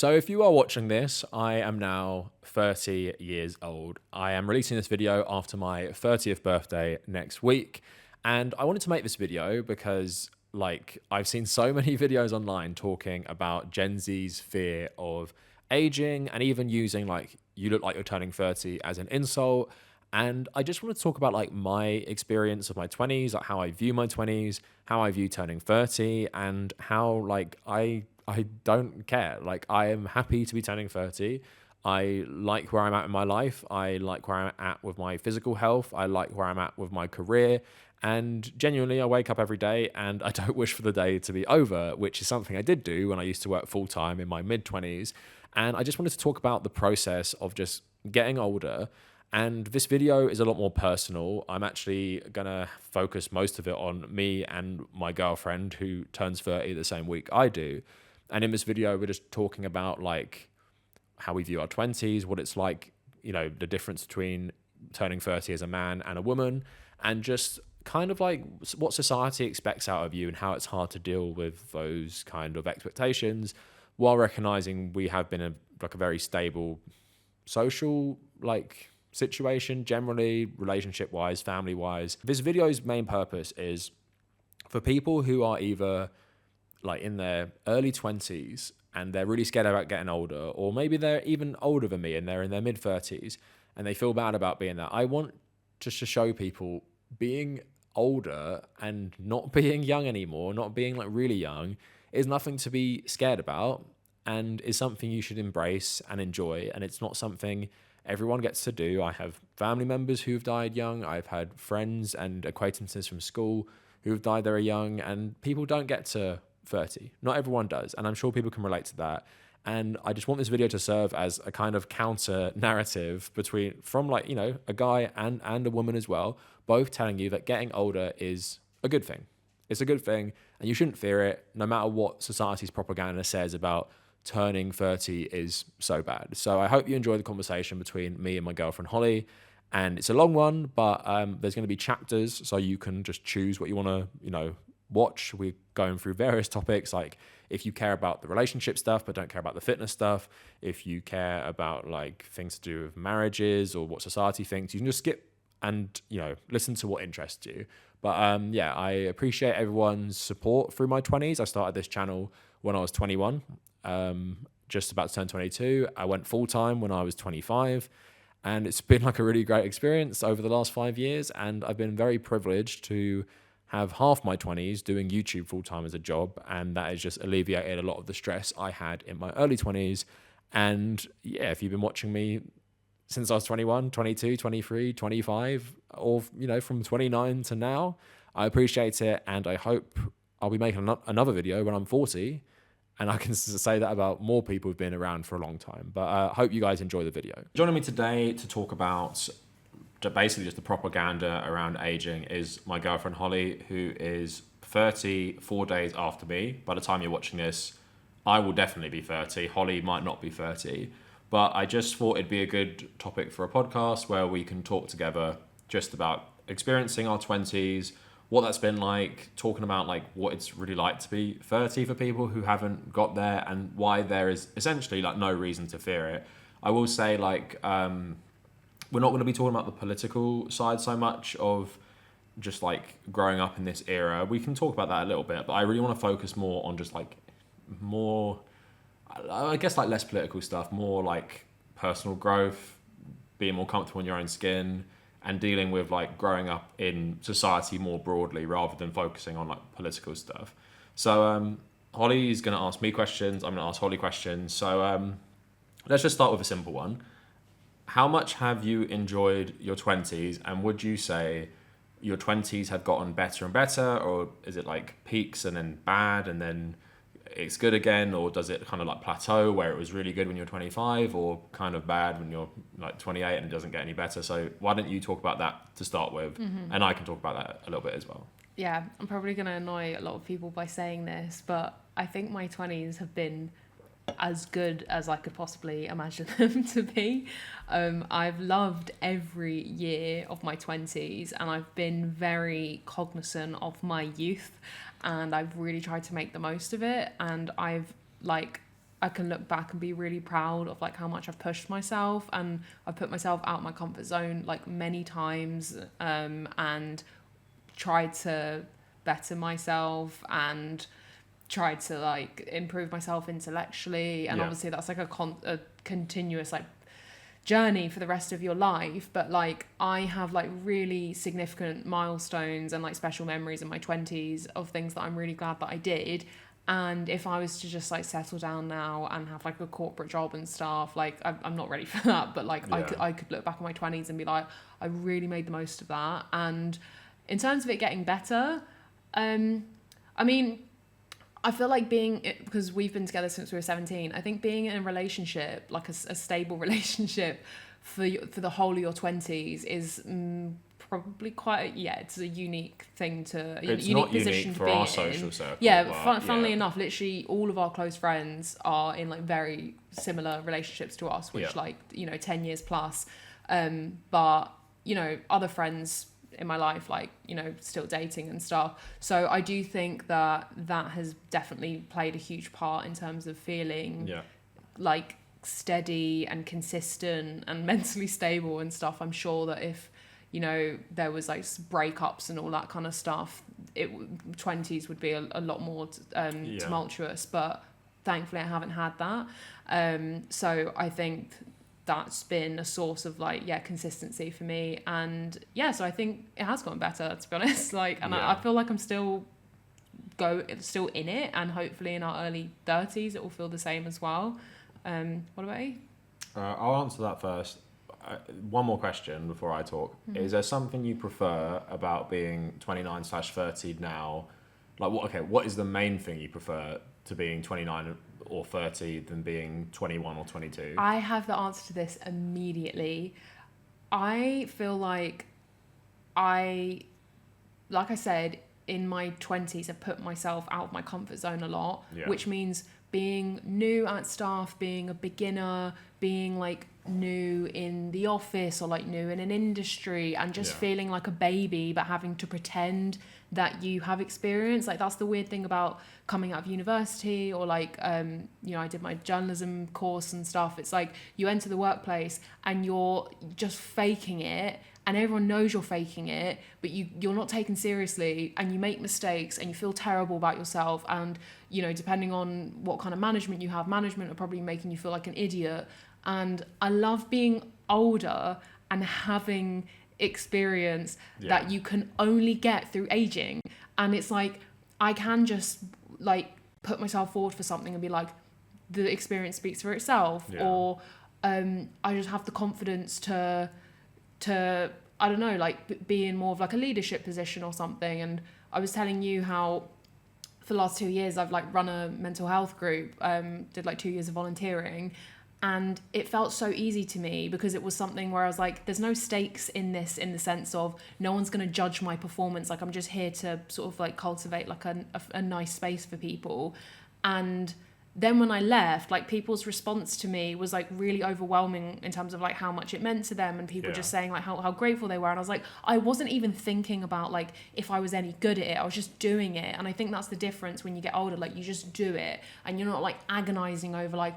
So if you are watching this, I am now 30 years old. I am releasing this video after my 30th birthday next week. And I wanted to make this video because I've seen so many videos online talking about Gen Z's fear of aging and even using you look like you're turning 30 as an insult. And I just want to talk about my experience of my 20s, how I view my 20s, how I view turning 30, and how I don't care. I am happy to be turning 30. I like where I'm at in my life. I like where I'm at with my physical health. I like where I'm at with my career. And genuinely, I wake up every day and I don't wish for the day to be over, which is something I did do when I used to work full time in my mid 20s. And I just wanted to talk about the process of just getting older. And this video is a lot more personal. I'm actually going to focus most of it on me and my girlfriend, who turns 30 the same week I do. And in this video, we're just talking about how we view our 20s, what it's like, the difference between turning 30 as a man and a woman, and just kind of what society expects out of you and how it's hard to deal with those kind of expectations while recognizing we have been a very stable social situation, generally, relationship wise, family wise. This video's main purpose is for people who are either in their early 20s and they're really scared about getting older, or maybe they're even older than me and they're in their mid 30s and they feel bad about being that. I want just to show people being older and not being young anymore, not being really young, is nothing to be scared about and is something you should embrace and enjoy. And it's not something everyone gets to do. I have family members who've died young. I've had friends and acquaintances from school who've died very young, and people don't get to 30. Not everyone does. And I'm sure people can relate to that. And I just want this video to serve as a kind of counter narrative from a guy and a woman as well, both telling you that getting older is a good thing. It's a good thing and you shouldn't fear it, no matter what society's propaganda says about turning 30 is so bad. So I hope you enjoy the conversation between me and my girlfriend Holly. And it's a long one, but there's going to be chapters, so you can just choose what you want to, watch. We're going through various topics, if you care about the relationship stuff but don't care about the fitness stuff, if you care about things to do with marriages or what society thinks, you can just skip and listen to what interests you. But I appreciate everyone's support through my 20s. I started this channel when I was 21, just about to turn 22. I went full time when I was 25. And it's been a really great experience over the last 5 years. And I've been very privileged to have half my 20s doing YouTube full time as a job. And that has just alleviated a lot of the stress I had in my early 20s. And yeah, if you've been watching me since I was 21, 22, 23, 25, or, from 29 to now, I appreciate it. And I hope I'll be making another video when I'm 40. And I can say that about more people who've been around for a long time. But I hope you guys enjoy the video. Joining me today to talk about basically just the propaganda around aging is my girlfriend Holly, who is 30 4 days after me. By the time you're watching this, I will definitely be 30. Holly might not be 30. But I just thought it'd be a good topic for a podcast where we can talk together just about experiencing our 20s, what that's been like, talking about what it's really like to be 30 for people who haven't got there, and why there is essentially no reason to fear it. I will say we're not going to be talking about the political side so much of just growing up in this era. We can talk about that a little bit, but I really want to focus more on just more, I guess less political stuff, more personal growth, being more comfortable in your own skin, and dealing with growing up in society more broadly rather than focusing on political stuff. So Holly's going to ask me questions. I'm going to ask Holly questions. So let's just start with a simple one. How much have you enjoyed your 20s, and would you say your 20s have gotten better and better, or is it peaks and then bad and then it's good again, or does it kind of plateau where it was really good when you're 25 or kind of bad when you're 28 and it doesn't get any better? So why don't you talk about that to start with, and I can talk about that a little bit as well. Yeah, I'm probably going to annoy a lot of people by saying this, but I think my 20s have been as good as I could possibly imagine them to be. I've loved every year of my 20s, and I've been very cognizant of my youth, and I've really tried to make the most of it. And I've I can look back and be really proud of like how much I've pushed myself, and I've put myself out my comfort zone like many times, and tried to better myself and tried to like improve myself intellectually, and obviously that's like a continuous like journey for the rest of your life. But like I have like really significant milestones and like special memories in my 20s of things that I'm really glad that I did. And if I was to just like settle down now and have like a corporate job and stuff, like I'm not ready for that, but like I could look back on my 20s and be like, I really made the most of that. And in terms of it getting better, I mean, I feel like because we've been together since we were 17, I think being in a relationship, like a stable relationship for the whole of your 20s is probably quite it's a unique thing It's unique not position unique to for be our in. social circle. Funnily enough, literally all of our close friends are in like very similar relationships to us, which 10 years plus. But other friends in my life, like still dating and stuff. So I do think that has definitely played a huge part in terms of feeling like steady and consistent and mentally stable and stuff. I'm sure that if there was like breakups and all that kind of stuff, 20s would be a lot more tumultuous, but thankfully I haven't had that. So I think that's been a source of like consistency for me, and so I think it has gotten better, to be honest. I feel like I'm still in it, and hopefully in our early 30s it will feel the same as well. What about you? I'll answer that first. One more question before I talk. Is there something you prefer about being 29/30 now? Like what is the main thing you prefer to being 29 or 30 than being 21 or 22? I have the answer to this immediately. I feel like I said, in my 20s, I've put myself out of my comfort zone a lot, which means being new at stuff, being a beginner, being like new in the office or like new in an industry, and just feeling like a baby but having to pretend that you have experience. Like that's the weird thing about coming out of university, or like I did my journalism course and stuff. It's like you enter the workplace and you're just faking it, and everyone knows you're faking it, but you're not taken seriously, and you make mistakes and you feel terrible about yourself, and depending on what kind of management you have, management are probably making you feel like an idiot. And I love being older and having experience that you can only get through aging. And it's like I can just like put myself forward for something and be like, the experience speaks for itself, or I just have the confidence to I don't know, like be in more of like a leadership position or something. And I was telling you how for the last 2 years I've like run a mental health group, did like 2 years of volunteering. And it felt so easy to me because it was something where I was like, there's no stakes in this, in the sense of no one's going to judge my performance. Like I'm just here to sort of like cultivate like a nice space for people. And then when I left, like people's response to me was like really overwhelming in terms of like how much it meant to them, and people just saying like how grateful they were. And I was like, I wasn't even thinking about like if I was any good at it. I was just doing it. And I think that's the difference when you get older. Like you just do it and you're not like agonizing over like,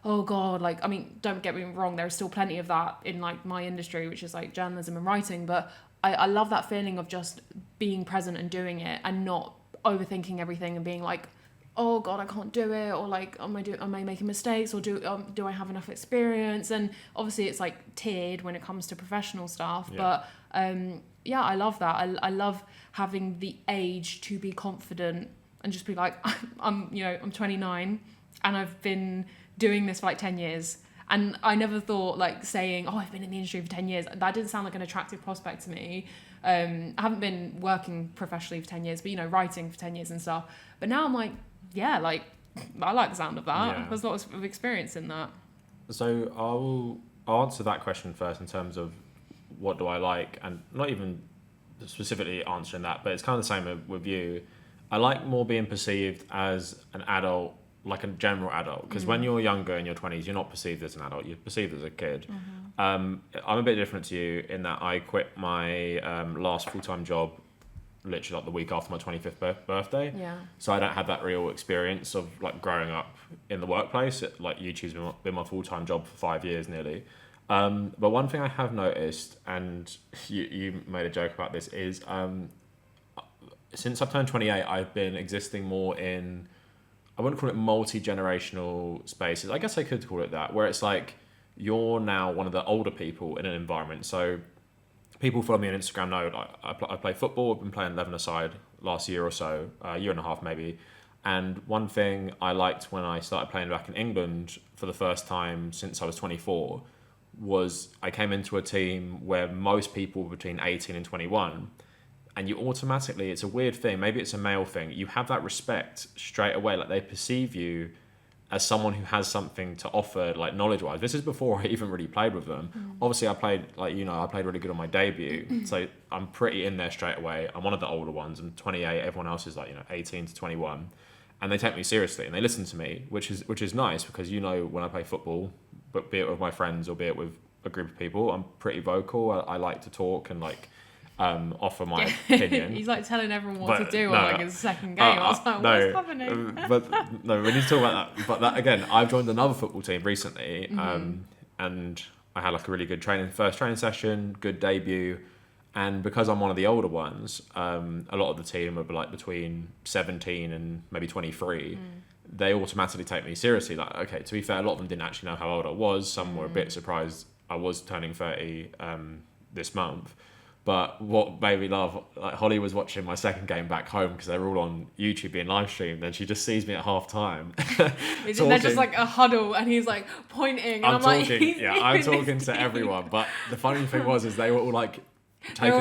oh God, like, I mean, don't get me wrong, there is still plenty of that in like my industry, which is like journalism and writing, but I love that feeling of just being present and doing it and not overthinking everything and being like, oh God, I can't do it, or like, am I making mistakes, or do I have enough experience? And obviously it's like tiered when it comes to professional stuff, but I love that. I love having the age to be confident and just be like, I'm 29 and I've been doing this for like 10 years. And I never thought like saying, oh, I've been in the industry for 10 years. That didn't sound like an attractive prospect to me. I haven't been working professionally for 10 years, but writing for 10 years and stuff. But now I'm like, yeah, like I like the sound of that. Yeah. There's lots of experience in that. So I'll answer that question first in terms of what do I like, and not even specifically answering that, but it's kind of the same with you. I like more being perceived as an adult, like a general adult, because when you're younger in your 20s, you're not perceived as an adult, you're perceived as a kid. I'm a bit different to you in that I quit my last full-time job literally like the week after my 25th birthday. Yeah. So I don't have that real experience of like growing up in the workplace. Like YouTube's been my full-time job for 5 years nearly. But one thing I have noticed, and you made a joke about this, is since I've turned 28, I've been existing more in, I wouldn't call it multi-generational spaces. I guess I could call it that, where it's like you're now one of the older people in an environment. So people follow me on Instagram know like, I play football. I've been playing 11-a-side last year or so, a year and a half maybe. And one thing I liked when I started playing back in England for the first time since I was 24 was I came into a team where most people were between 18 and 21. And you automatically, it's a weird thing, maybe it's a male thing, you have that respect straight away. Like they perceive you as someone who has something to offer, like knowledge-wise. This is before I even really played with them. Obviously, I played, like, you know, I played really good on my debut. So I'm pretty in there straight away. I'm one of the older ones. I'm 28. Everyone else is like, you know, 18 to 21. And they take me seriously and they listen to me, which is nice because, you know, when I play football, but be it with my friends or be it with a group of people, I'm pretty vocal. I like to talk and like offer my opinion. He's like telling everyone what to do no, on like his second game. I was like, what's happening? But no, we need to talk about that. But that again, I've joined another football team recently, and I had like a really good first training session, good debut, and because I'm one of the older ones, a lot of the team are like between 17 and maybe 23. They automatically take me seriously. Like, okay, to be fair, a lot of them didn't actually know how old I was. Some were a bit surprised I was turning 30 this month. But what made me laugh, like Holly was watching my second game back home because they were all on YouTube being live streamed, and she just sees me at half time. They're just like a huddle, and he's like pointing, and I'm talking, like, I'm talking to everyone. But the funny thing was, is they were all like taking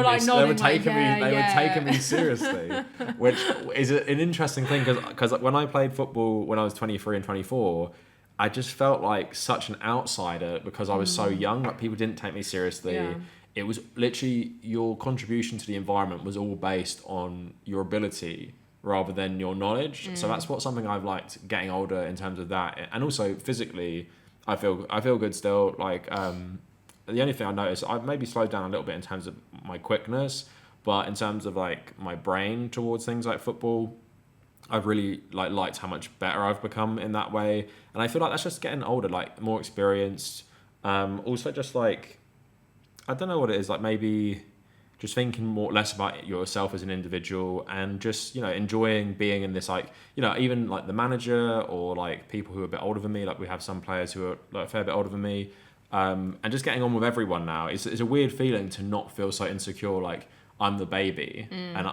me seriously, which is an interesting thing because when I played football when I was 23 and 24. I just felt like such an outsider because I was so young. Like people didn't take me seriously. Yeah. It was literally your contribution to the environment was all based on your ability rather than your knowledge. So that's something I've liked getting older in terms of that. And also physically, I feel good still. Like the only thing I noticed, I've maybe slowed down a little bit in terms of my quickness, but in terms of like my brain towards things like football, I've really liked how much better I've become in that way. And I feel like that's just getting older, like more experienced. Also just like, I don't know what it is, like maybe just thinking less about yourself as an individual and just, you know, enjoying being in this, like, you know, even like the manager or like people who are a bit older than me, like we have some players who are like a fair bit older than me, and just getting on with everyone now. It's a weird feeling to not feel so insecure, like I'm the baby. And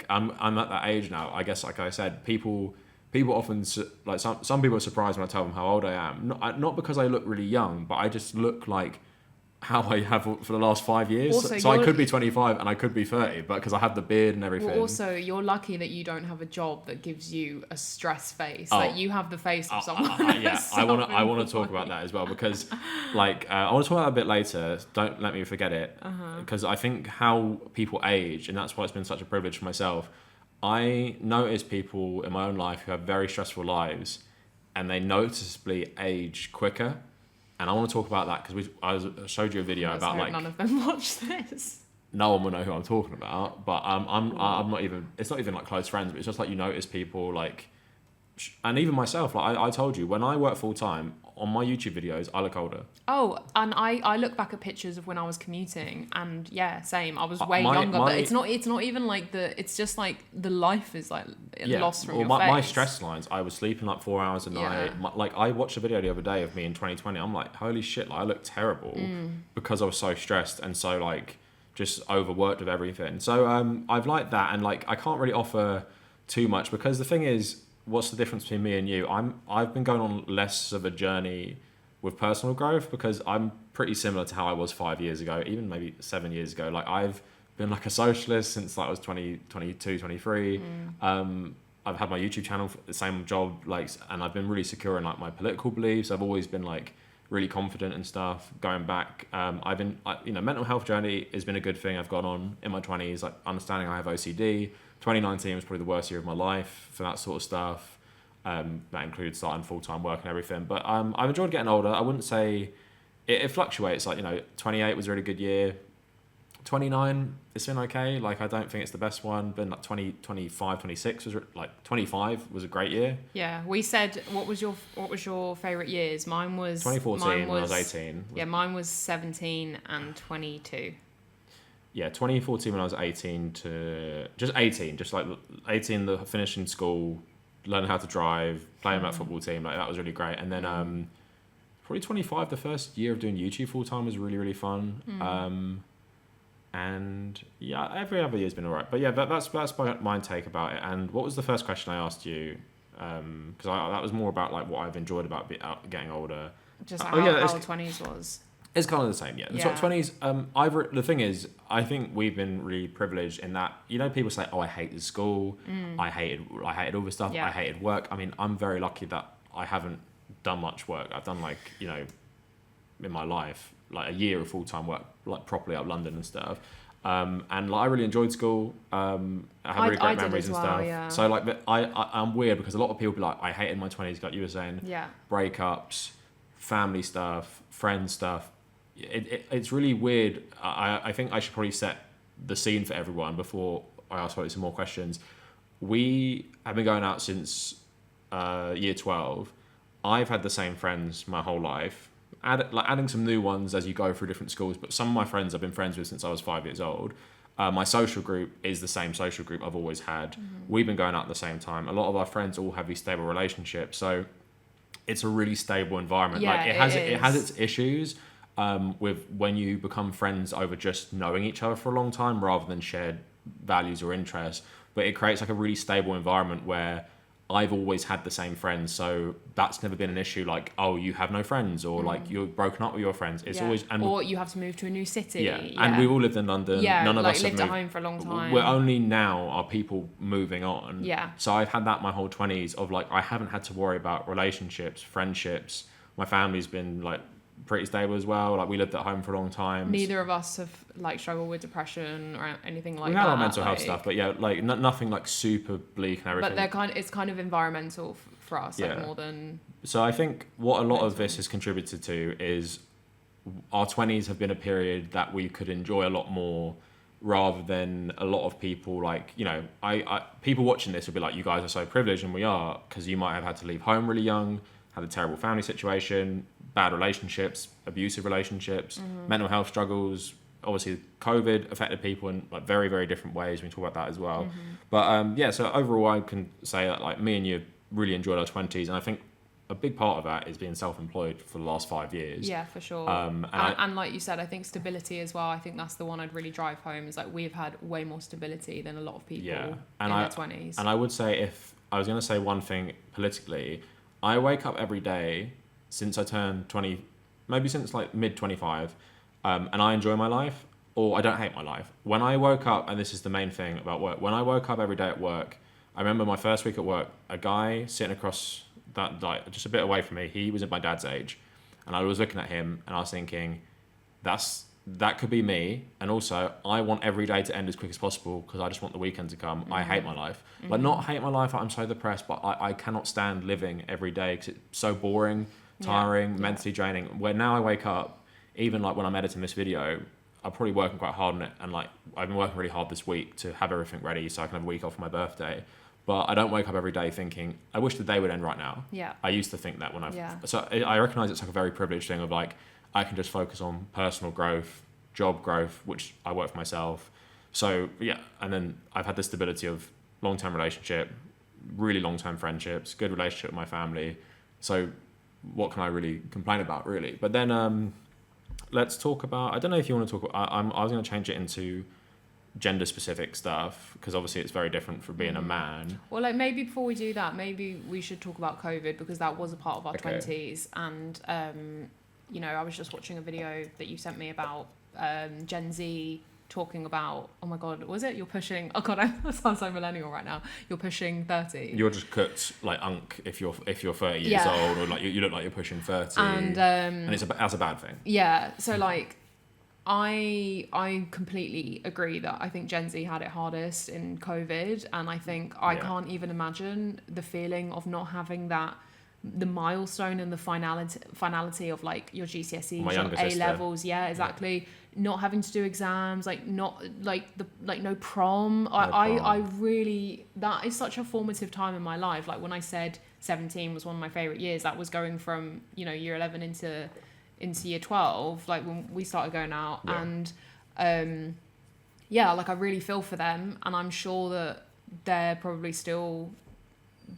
I'm at that age now. I guess, like I said, people often, like some people are surprised when I tell them how old I am. Not because I look really young, but I just look like how I have for the last 5 years. Also, so I could be 25 and I could be 30, but because I have the beard and everything. Well, also, you're lucky that you don't have a job that gives you a stress face. Like you have the face of someone. Yeah, I want to talk about that as well because, like, I want to talk about that a bit later. Don't let me forget it because I think how people age, and that's why it's been such a privilege for myself. I notice people in my own life who have very stressful lives, and they noticeably age quicker. And I want to talk about that because I showed you a video about like none of them watch this. No one will know who I'm talking about, but I'm not even. It's not even like close friends, but it's just like you notice people like, and even myself. Like I told you, when I work full time on my YouTube videos, I look older. Oh, and I look back at pictures of when I was commuting, and yeah, same. I was way younger, but it's not even like it's just like the life is like lost from your face. My stress lines. I was sleeping like 4 hours a night. Like I watched a video the other day of me in 2020. I'm like, holy shit! Like I look terrible because I was so stressed and so like just overworked with everything. So I've liked that, and like I can't really offer too much because the thing is, what's the difference between me and you? I've been going on less of a journey with personal growth because I'm pretty similar to how I was 5 years ago, even maybe 7 years ago. Like I've been like a socialist since like I was 22, 23. I've had my YouTube channel, the same job, like, and I've been really secure in like my political beliefs. I've always been like really confident and stuff. Going back, mental health journey has been a good thing I've gone on in my 20s, like understanding I have OCD. 2019 was probably the worst year of my life for that sort of stuff. That included starting full-time work and everything. But I've enjoyed getting older. I wouldn't say it fluctuates. Like, 28 was a really good year. 29, it's been okay. Like, I don't think it's the best one. Been like 20, 25, 26 was like 25 was a great year. Yeah, we said what was your favorite years? Mine was 2014 when I was 18. Yeah, mine was 17 and 22. Yeah, 2014 when I was 18 to just 18, just like 18, the finishing school, learning how to drive, playing that football team, like that was really great. And then probably 25, the first year of doing YouTube full time was really, really fun. And yeah, every other year's been alright. But yeah, that's my take about it. And what was the first question I asked you? Because that was more about like what I've enjoyed about getting older. Just how 20s was. It's kind of the same, yeah. The 20s, the thing is, I think we've been really privileged in that, you know, people say, oh, I hated school, I hated all this stuff, I hated work. I mean, I'm very lucky that I haven't done much work. I've done like, you know, in my life, like a year of full-time work, like properly up London and stuff. And like, I really enjoyed school. I have really great memories and stuff. Yeah. So like, I'm weird because a lot of people be like, I hated my 20s, like you were saying. Yeah. Breakups, family stuff, friend stuff. It's really weird. I think I should probably set the scene for everyone before I ask probably some more questions. We have been going out since year 12. I've had the same friends my whole life. Adding some new ones as you go through different schools, but some of my friends I've been friends with since I was 5 years old. My social group is the same social group I've always had. We've been going out at the same time. A lot of our friends all have these stable relationships, so it's a really stable environment. Yeah, like it has its issues with when you become friends over just knowing each other for a long time rather than shared values or interests. But it creates like a really stable environment where I've always had the same friends, so that's never been an issue. Like, oh, you have no friends, or like you're broken up with your friends. It's always or you have to move to a new city. Yeah, and we've all lived in London. Yeah, none of like us lived have at moved. home for a long time. We're only now are people moving on. Yeah. So I've had that my whole 20s of like I haven't had to worry about relationships, friendships. My family's been like pretty stable as well. Like we lived at home for a long time. Neither of us have like struggled with depression or anything like that. We had our mental health stuff, but yeah, like nothing like super bleak and everything. But it's kind of environmental for us, like more than. So I think what a lot of this has contributed to is our 20s have been a period that we could enjoy a lot more, rather than a lot of people like, you know, I people watching this will be like, you guys are so privileged, and we are, because you might have had to leave home really young, had a terrible family situation, bad relationships, abusive relationships, mental health struggles. Obviously, COVID affected people in like very, very different ways. We can talk about that as well. But yeah, so overall, I can say that like me and you really enjoyed our 20s, and I think a big part of that is being self-employed for the last 5 years. Yeah, for sure. And like you said, I think stability as well. I think that's the one I'd really drive home. Is like we've had way more stability than a lot of people in their 20s. And I would say, if I was going to say one thing politically, I wake up every day since I turned 20, maybe since like mid 25, and I enjoy my life, or I don't hate my life. When I woke up, and this is the main thing about work, when I woke up every day at work, I remember my first week at work, a guy sitting across that, like just a bit away from me, he was at my dad's age, and I was looking at him and I was thinking, that could be me. And also, I want every day to end as quick as possible because I just want the weekend to come. I hate my life. Like, not hate my life, I'm so depressed, but I cannot stand living every day because it's so boring, tiring, mentally draining. Where now I wake up, even like when I'm editing this video, I'm probably working quite hard on it, and like I've been working really hard this week to have everything ready so I can have a week off for my birthday. But I don't wake up every day thinking, I wish the day would end right now. Yeah. I used to think that when so I recognise it's like a very privileged thing of like, I can just focus on personal growth, job growth, which I work for myself. So yeah, and then I've had the stability of long-term relationship, really long-term friendships, good relationship with my family. So what can I really complain about, really? But then let's talk about, I don't know if you want to talk about, I was going to change it into gender specific stuff because obviously it's very different from being a man. Well, like maybe before we do that, maybe we should talk about COVID because that was a part of our 20s. And you know, I was just watching a video that you sent me about Gen Z talking about, oh my god, was it? You're pushing, oh god, I sound so millennial right now. You're pushing 30. You're just cooked like unk if you're 30 years old, or like you look like you're pushing 30. And that's a bad thing. Yeah. So like I completely agree that I think Gen Z had it hardest in COVID, and I think I can't even imagine the feeling of not having that the milestone and the finality of like your GCSEs, My your younger A sister. levels. Yeah, exactly. Not having to do exams, like not like no prom. I really, that is such a formative time in my life. Like when I said 17 was one of my favorite years, that was going from, you know, year 11 into year 12, like when we started going out. And yeah, like I really feel for them, and I'm sure that they're probably still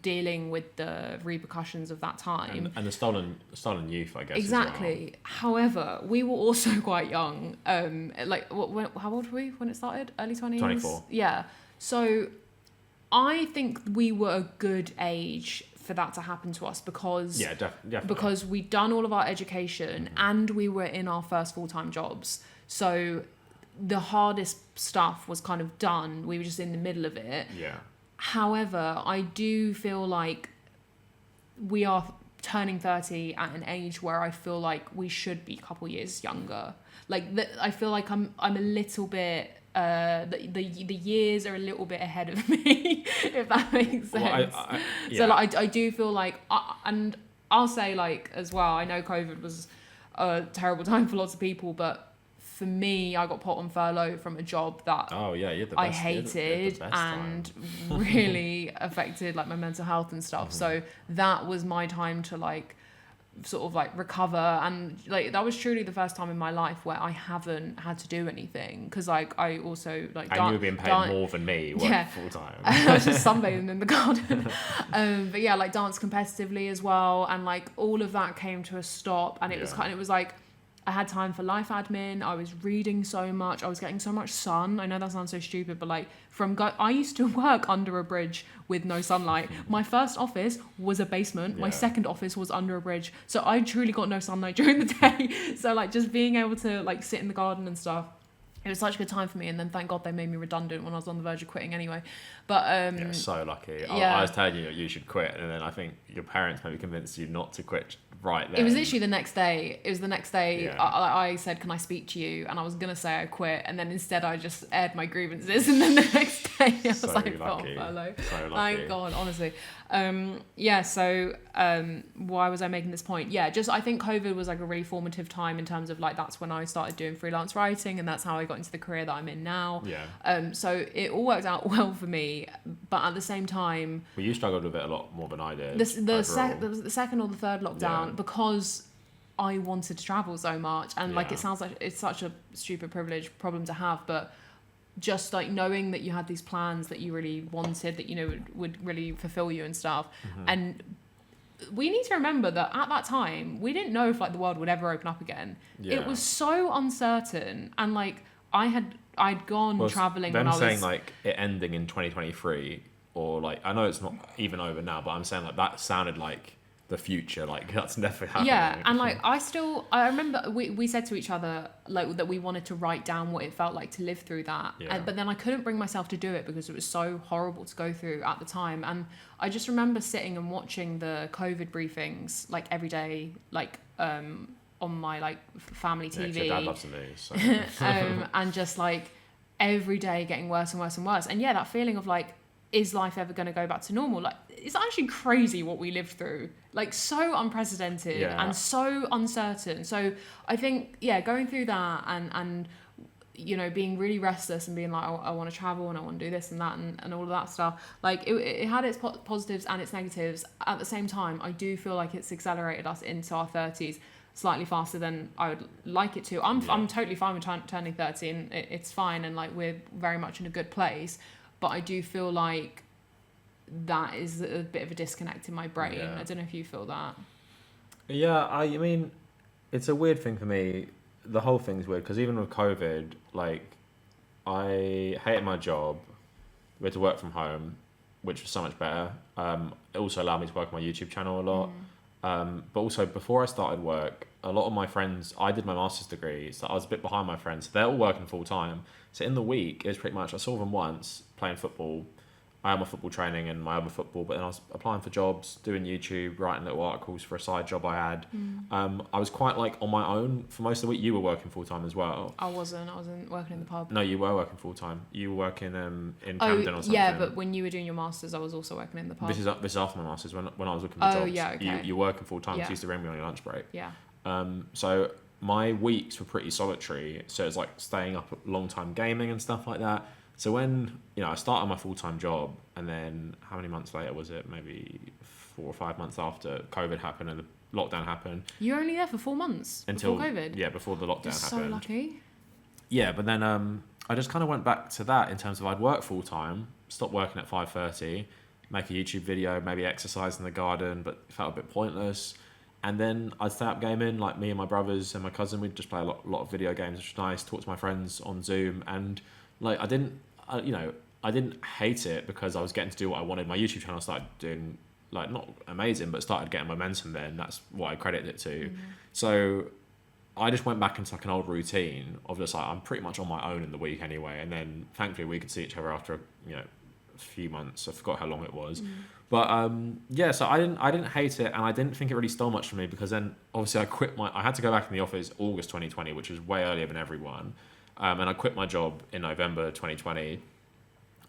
dealing with the repercussions of that time. And the stolen youth, I guess. Exactly. As well. However, we were also quite young. Like how old were we when it started? Early 20s? 24. Yeah. So I think we were a good age for that to happen to us because definitely. because we'd done all of our education and we were in our first full-time jobs. So the hardest stuff was kind of done. We were just in the middle of it. Yeah. However, I do feel like we are turning 30 at an age where I feel like we should be a couple years younger. Like I feel like I'm a little bit the years are a little bit ahead of me, if that makes sense. Well, yeah. So like I do feel like and I'll say like as well, I know COVID was a terrible time for lots of people, but for me, I got put on furlough from a job that I hated and really affected like my mental health and stuff. So that was my time to like sort of like recover, and like that was truly the first time in my life where I haven't had to do anything, because like I also like and you were being paid more than me full time. I was just sunbathing in the garden. But yeah, like dance competitively as well, and like all of that came to a stop, and it was like I had time for life admin. I was reading so much. I was getting so much sun. I know that sounds so stupid, but like I used to work under a bridge with no sunlight. My first office was a basement. My second office was under a bridge. So I truly got no sunlight during the day. So like just being able to like sit in the garden and stuff, it was such a good time for me. And then thank God they made me redundant when I was on the verge of quitting anyway. But so lucky. Yeah. I was telling you should quit, and then I think your parents maybe convinced you not to quit right then. It was literally the next day. It was the next day. Yeah. I said, "Can I speak to you?" And I was gonna say I quit, and then instead I just aired my grievances. And then the next day I was So like, lucky. "Oh, furlough." So lucky. Thank God, honestly. So why was I making this point? Yeah, just I think COVID was like a really formative time in terms of like that's when I started doing freelance writing, and that's how I got into the career that I'm in now. Yeah. So it all worked out well for me, but at the same time, Well, you struggled with it a lot more than I did. the second or the third lockdown, because I wanted to travel so much, and like it sounds like it's such a stupid problem to have, but just like knowing that you had these plans that you really wanted, that you know would really fulfill you and stuff. And we need to remember that at that time we didn't know if like the world would ever open up again. It was so uncertain, and like I'd gone traveling when I was saying like it ending in 2023, or like I know it's not even over now, but I'm saying like that sounded like the future, like that's never happening. Yeah, and like I remember we said to each other like that we wanted to write down what it felt like to live through that, but then I couldn't bring myself to do it because it was so horrible to go through at the time. And I just remember sitting and watching the COVID briefings like every day, like on my like family TV. Yeah, your dad loves the news, so. And just like every day getting worse and worse and worse. And yeah, that feeling of like, is life ever going to go back to normal? Like, it's actually crazy what we lived through. Like, so unprecedented and so uncertain. So I think, going through that and you know, being really restless and being like, I want to travel and I want to do this and that and all of that stuff. Like, it had its positives and its negatives. At the same time, I do feel like it's accelerated us into our 30s slightly faster than I would like it to. I'm totally fine with turning 30, and it's fine, and like we're very much in a good place. But I do feel like that is a bit of a disconnect in my brain. Yeah. I don't know if you feel that. Yeah, I mean, it's a weird thing for me. The whole thing's weird because even with COVID, like, I hated my job. We had to work from home, which was so much better. It also allowed me to work on my YouTube channel a lot. But also, before I started work, a lot of my friends, I did my master's degree, so I was a bit behind my friends. So they're all working full time. So in the week, it was pretty much, I saw them once playing football, I had my football training and my other football, but then I was applying for jobs, doing YouTube, writing little articles for a side job I had. I was quite like on my own for most of the week. You were working full time as well. I wasn't working in the pub. No, you were working full time. You were working in Camden or something. Yeah, but when you were doing your masters, I was also working in the pub. This is after my masters when I was looking for jobs. Oh yeah, okay. You're working full time. Yeah. So you used to ring me on your lunch break. Yeah. So my weeks were pretty solitary. So it's like staying up a long time gaming and stuff like that. So when, I started my full-time job, and then how many months later was it? Maybe 4 or 5 months after COVID happened and the lockdown happened. You were only there for 4 months before COVID? Yeah, before the lockdown happened. You're so lucky. Yeah, but then I just kind of went back to that in terms of I'd work full-time, stop working at 5:30, make a YouTube video, maybe exercise in the garden, but it felt a bit pointless. And then I'd stay up gaming, like me and my brothers and my cousin, we'd just play a lot of video games, which was nice, talk to my friends on Zoom, and like I didn't hate it because I was getting to do what I wanted. My YouTube channel started doing, like, not amazing, but started getting momentum then. That's what I credit it to. So I just went back into like an old routine of just like, I'm pretty much on my own in the week anyway. And then thankfully we could see each other after, a few months. I forgot how long it was. But so I didn't hate it, and I didn't think it really stole much from me, because then obviously I had to go back in the office August 2020, which was way earlier than everyone. And I quit my job in November 2020.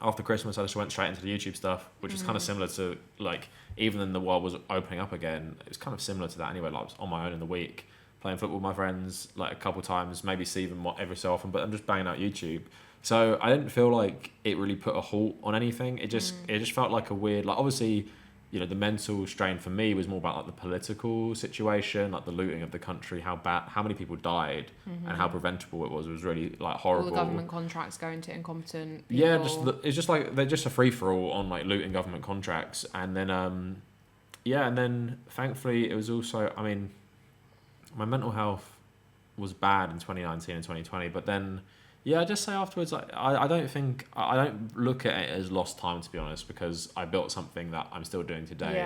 After Christmas, I just went straight into the YouTube stuff, which is kind of similar to, like, even when the world was opening up again, it was kind of similar to that anyway. Like, I was on my own in the week, playing football with my friends, like, a couple times, maybe see them every so often, but I'm just banging out YouTube. So I didn't feel like it really put a halt on anything. It just felt like a weird, like, obviously, the mental strain for me was more about like the political situation, like the looting of the country, how many people died, and how preventable it was really like horrible. All the government contracts going to incompetent people. Yeah, it's just like they're just a free for all on like looting government contracts, and then and then thankfully it was also, my mental health was bad in 2019 and 2020, but then. Yeah, I just say afterwards, I don't look at it as lost time, to be honest, because I built something that I'm still doing today,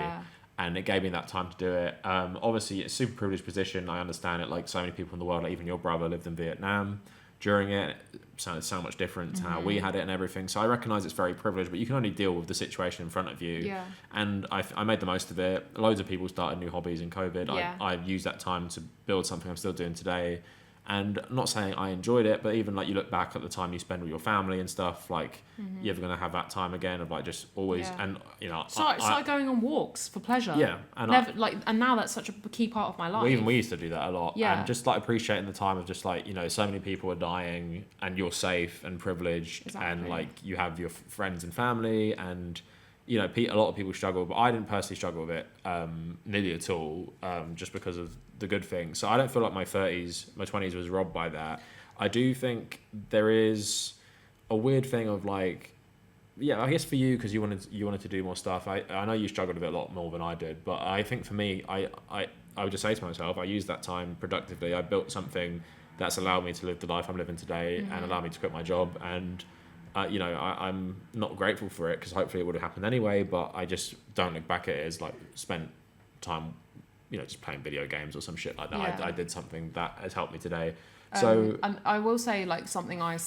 and it gave me that time to do it. Obviously, it's a super privileged position. I understand it. Like so many people in the world, like even your brother lived in Vietnam during it. It sounded so much different to how we had it and everything. So I recognise it's very privileged, but you can only deal with the situation in front of you. Yeah. And I made the most of it. Loads of people started new hobbies in COVID. Yeah. I used that time to build something I'm still doing today. And I'm not saying I enjoyed it, but even like you look back at the time you spend with your family and stuff, like you're ever going to have that time again of like just always, and start going on walks for pleasure. Yeah. And and now that's such a key part of my life. We used to do that a lot. Yeah. And just like appreciating the time of just like, so many people are dying and you're safe and privileged, and like you have your friends and family, and a lot of people struggle, but I didn't personally struggle with it nearly at all, just because of the good things. So I don't feel like my 20s was robbed by that. I do think there is a weird thing of like, I guess for you, because you wanted to do more stuff. I know you struggled with it a lot more than I did, but I think for me, I would just say to myself, I used that time productively. I built something that's allowed me to live the life I'm living today, and allowed me to quit my job, and I'm not grateful for it, because hopefully it would have happened anyway, but I just don't look back at it as like spent time, just playing video games or some shit like that. Yeah. I did something that has helped me today. So and I will say, like, something I'm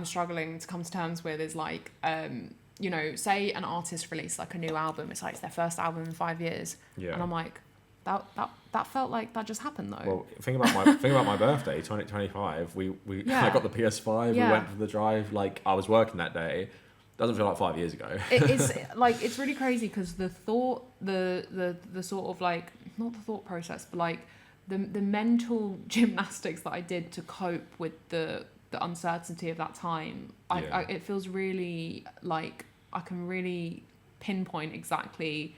struggling to come to terms with is like, say an artist released like a new album, it's like it's their first album in 5 years, and I'm like, that felt like that just happened though. Well, think about my birthday, 2025. We I got the PS5. We went for the drive. Like, I was working that day. Doesn't feel like 5 years ago. It's like, it's really crazy, because the thought, the sort of like, not the thought process, but like the mental gymnastics that I did to cope with the uncertainty of that time. It feels really like I can really pinpoint exactly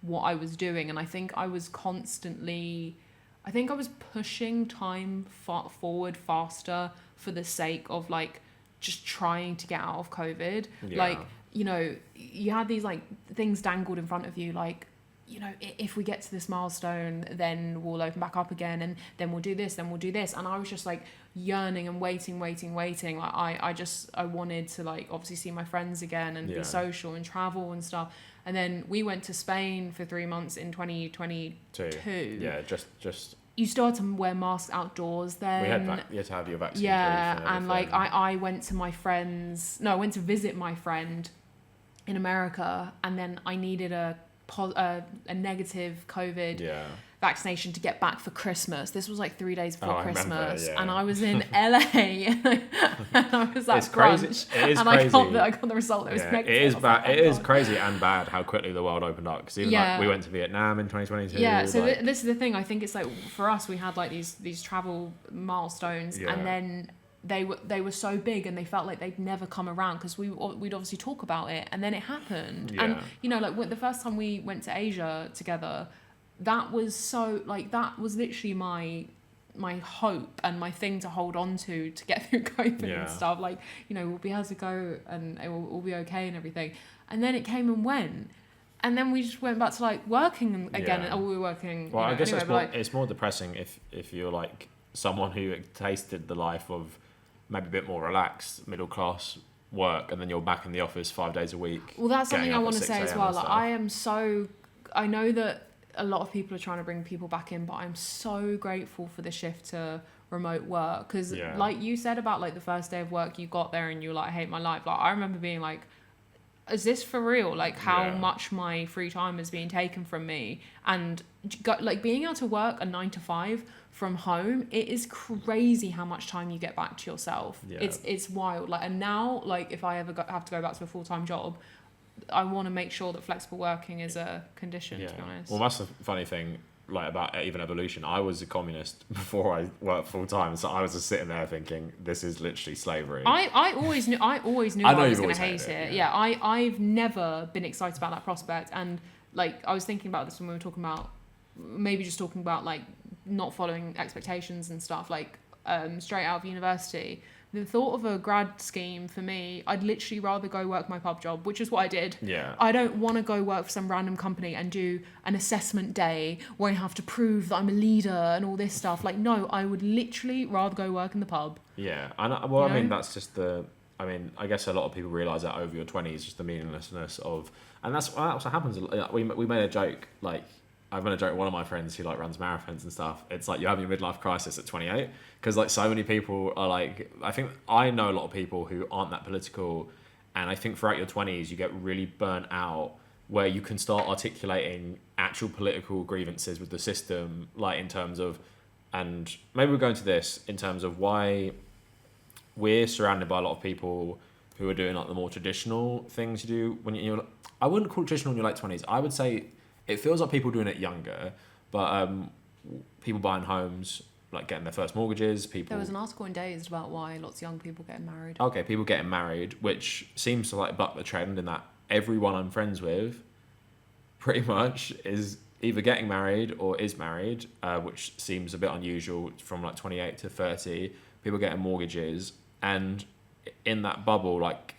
what I was doing, and I think I was pushing time forward faster for the sake of like just trying to get out of COVID. Like, you had these like things dangled in front of you, like, if we get to this milestone, then we'll open back up again, and then we'll do this, and I was just like yearning and waiting. Like I wanted to like obviously see my friends again and be social and travel and stuff. And then we went to Spain for 3 months in 2022. Yeah, just you started to wear masks outdoors then. You had to have your vaccine. Yeah, and like I went to visit my friend in America, and then I needed a negative COVID Yeah. vaccination to get back for Christmas. This was like 3 days before I remember, Christmas, yeah. and I was in LA, and I was at It's crazy. brunch, It is and crazy. I got the result that was Yeah, negative. it is I was bad. like, oh It is God. crazy and bad how quickly the world opened up. Because even like we went to Vietnam in 2022. Yeah, so like, this is the thing. I think it's like for us, we had like these travel milestones, Yeah. and then they were so big, and they felt like they'd never come around because we'd obviously talk about it, and then it happened. Yeah. And you know, like the first time we went to Asia together, that was so like that was literally my hope and my thing to hold on to get through COVID Yeah. and stuff. Like, you know, we'll be able to go and it will all be okay and everything. And then it came and went. And then we just went back to like working again. Yeah. We were working. Well, you know, I guess anyway, it's more depressing if you're like someone who tasted the life of maybe a bit more relaxed, middle class work, and then you're back in the office 5 days a week. well, that's getting something I up at want to 6 say as a.m. well. and Like, stuff. I know that a lot of people are trying to bring people back in, but I'm so grateful for the shift to remote work because, Yeah. like you said about like the first day of work, you got there and you were like, I hate my life. Like, I remember being like, is this for real? Like how Yeah. much my free time is being taken from me, and like being able to work a 9 to 5 from home, it is crazy how much time you get back to yourself. Yeah. It's wild. Like, and now, like if I ever have to go back to a full-time job, I want to make sure that flexible working is a condition, to be honest. Well, that's the funny thing, like about even evolution. I was a communist before I worked full time, so I was just sitting there thinking, this is literally slavery. I always knew I I know was you've going to always hate hated it. it, Yeah, I've never been excited about that prospect. And like I was thinking about this when we were talking about maybe just talking about like not following expectations and stuff. Like straight out of university, the thought of a grad scheme for me, I'd literally rather go work my pub job, which is what I did. Yeah. I don't want to go work for some random company and do an assessment day where I have to prove that I'm a leader and all this stuff. Like, no, I would literally rather go work in the pub. Yeah, and well, You I mean, know? that's just I mean, I guess a lot of people realise that over your 20s, just the meaninglessness of, and that's what happens. We made a joke, like, I've made a joke with one of my friends who like runs marathons and stuff. It's like you have your midlife crisis at 28 because like so many people are like, I think I know a lot of people who aren't that political, and I think throughout your 20s you get really burnt out where you can start articulating actual political grievances with the system, like in terms of, and maybe we'll go into this in terms of why we're surrounded by a lot of people who are doing like the more traditional things you do when you're, I wouldn't call it traditional in your late 20s. I would say it feels like people doing it younger, but people buying homes, like getting their first mortgages, people... There was an article in Dazed about why lots of young people getting married. Okay, people getting married, which seems to like buck the trend in that everyone I'm friends with pretty much is either getting married or is married, which seems a bit unusual from like 28 to 30. People getting mortgages, and in that bubble, like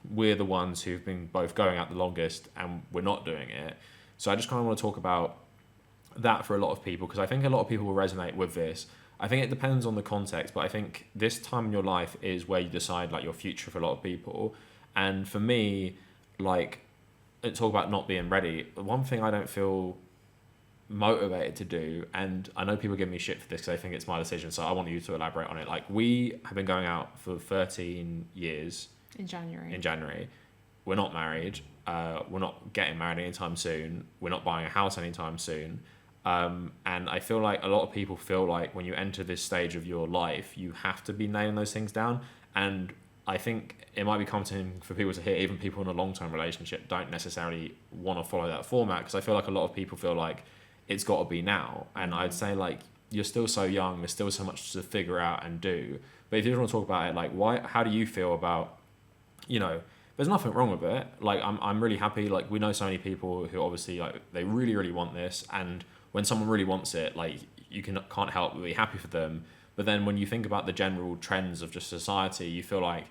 we're the ones who've been both going out the longest and we're not doing it. So I just kind of want to talk about that for a lot of people, because I think a lot of people will resonate with this. I think it depends on the context, but I think this time in your life is where you decide like your future for a lot of people. And for me, like, talk about not being ready. One thing I don't feel motivated to do, and I know people give me shit for this because I think it's my decision, so I want you to elaborate on it. Like, we have been going out for 13 years. In January. We're not married. We're not getting married anytime soon. We're not buying a house anytime soon. And I feel like a lot of people feel like when you enter this stage of your life, you have to be nailing those things down. And I think it might be comforting for people to hear, even people in a long-term relationship don't necessarily want to follow that format, because I feel like a lot of people feel like it's got to be now. And I'd say, like, you're still so young, there's still so much to figure out and do. But if you want to talk about it, like, how do you feel about, you know, there's nothing wrong with it. Like, I'm really happy. Like, we know so many people who obviously, like, they really, really want this. And when someone really wants it, like, you can't help but be happy for them. But then when you think about the general trends of just society, you feel like,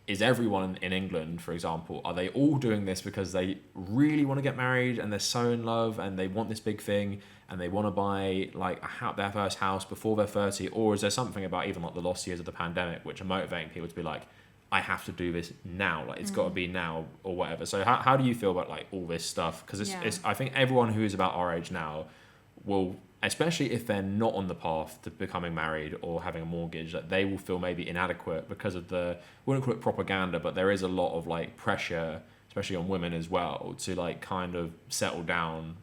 is everyone in England, for example, are they all doing this because they really want to get married and they're so in love and they want this big thing and they want to buy like their first house before they're 30? Or is there something about even like the lost years of the pandemic which are motivating people to be like, I have to do this now, like it's got to be now or whatever? So how do you feel about like all this stuff? Because it's I think everyone who is about our age now will, especially if they're not on the path to becoming married or having a mortgage, that they will feel maybe inadequate because of the, I wouldn't call it propaganda, but there is a lot of like pressure, especially on women as well, to like kind of settle down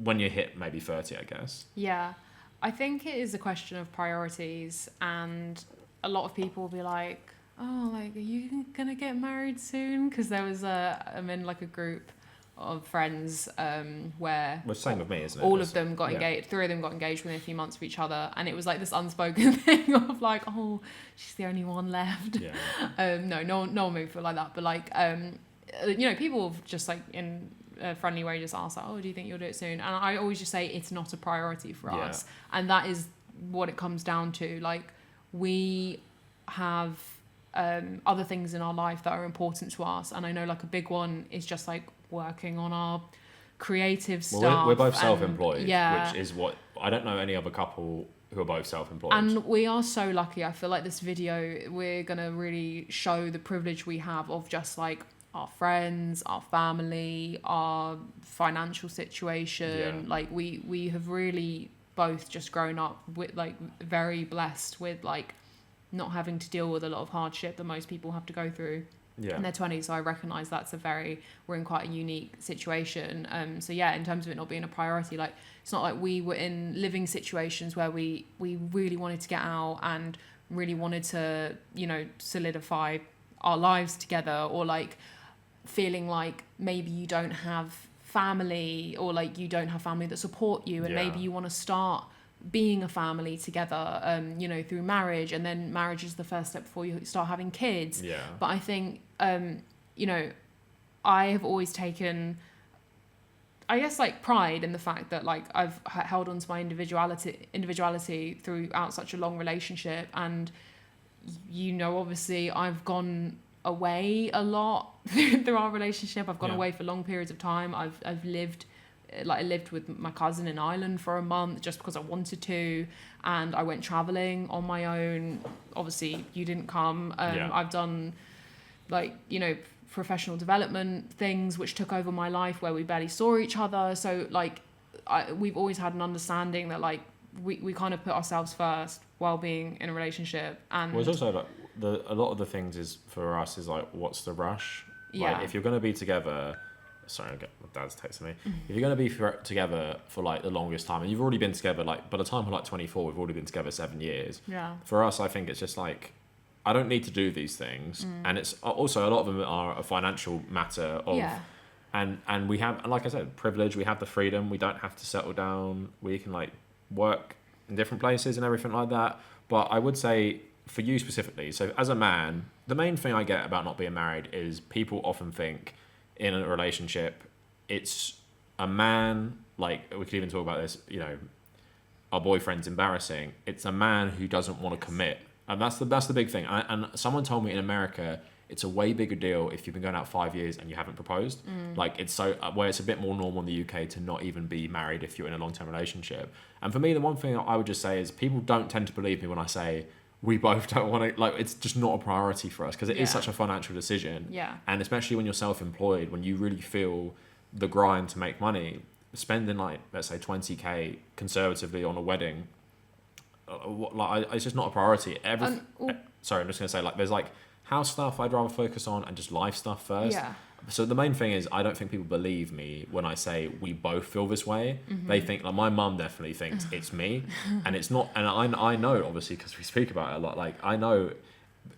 when you hit maybe 30, I guess. Yeah, I think it is a question of priorities, and a lot of people will be like, "Oh, like, are you gonna get married soon?" Because I'm in like a group of friends where Well, same with me, isn't it? all of them got engaged. 3 of them got engaged within a few months of each other, and it was like this unspoken thing of like, "Oh, she's the only one left." Yeah. No one made me feel like that, but like, you know, people just like in a friendly way just ask like, "Oh, do you think you'll do it soon?" And I always just say it's not a priority for us, and that is what it comes down to. Like, we have other things in our life that are important to us, and I know like a big one is just like working on our creative stuff. Well, we're both self-employed, yeah, which is what I don't know any other couple who are both self-employed. and we are so lucky. I feel like this video, we're gonna really show the privilege we have of just like our friends, our family, our financial situation. Like we have really both just grown up with like very blessed with like not having to deal with a lot of hardship that most people have to go through in their 20s. So I recognise we're in quite a unique situation. So yeah, in terms of it not being a priority, like it's not like we were in living situations where we really wanted to get out and really wanted to, you know, solidify our lives together, or like feeling like maybe you don't have family, or like you don't have family that support you, and maybe you want to start being a family together, you know, through marriage, and then marriage is the first step before you start having kids. But I think you know, I have always taken, I guess, like pride in the fact that like I've held on to my individuality throughout such a long relationship. And you know, obviously I've gone away a lot through our relationship. I've gone away for long periods of time. I've lived, like I lived with my cousin in Ireland for a month just because I wanted to, and I went traveling on my own. Obviously you didn't come. I've done like, you know, professional development things which took over my life where we barely saw each other. So like we've always had an understanding that like we kind of put ourselves first while being in a relationship. And well, it's also like a lot of the things is for us is like, what's the rush? Like, if you're going to be together, sorry, my dad's texting me. If you're going to be together for like the longest time, and you've already been together, like by the time we're like 24, we've already been together 7 years. For us, I think it's just like, I don't need to do these things. And it's also, a lot of them are a financial matter of, and we have, like I said, privilege. We have the freedom. We don't have to settle down. We can like work in different places and everything like that. But I would say, for you specifically, so as a man, the main thing I get about not being married is people often think in a relationship it's a man, like we could even talk about this, you know, our boyfriend's embarrassing. It's a man who doesn't want to commit, and that's the big thing. And someone told me in America it's a way bigger deal if you've been going out 5 years and you haven't proposed. Like it's so where it's a bit more normal in the UK to not even be married if you're in a long-term relationship. And for me, the one thing I would just say is people don't tend to believe me when I say we both don't want to, like, it's just not a priority for us because it is such a financial decision. And especially when you're self-employed, when you really feel the grind to make money, spending like, let's say 20k conservatively on a wedding, it's just not a priority. Sorry, I'm just going to say, like, there's like house stuff I'd rather focus on and just life stuff first. So the main thing is, I don't think people believe me when I say we both feel this way. They think, like, my mum definitely thinks it's me, and it's not. And I know, obviously, because we speak about it a lot. Like, I know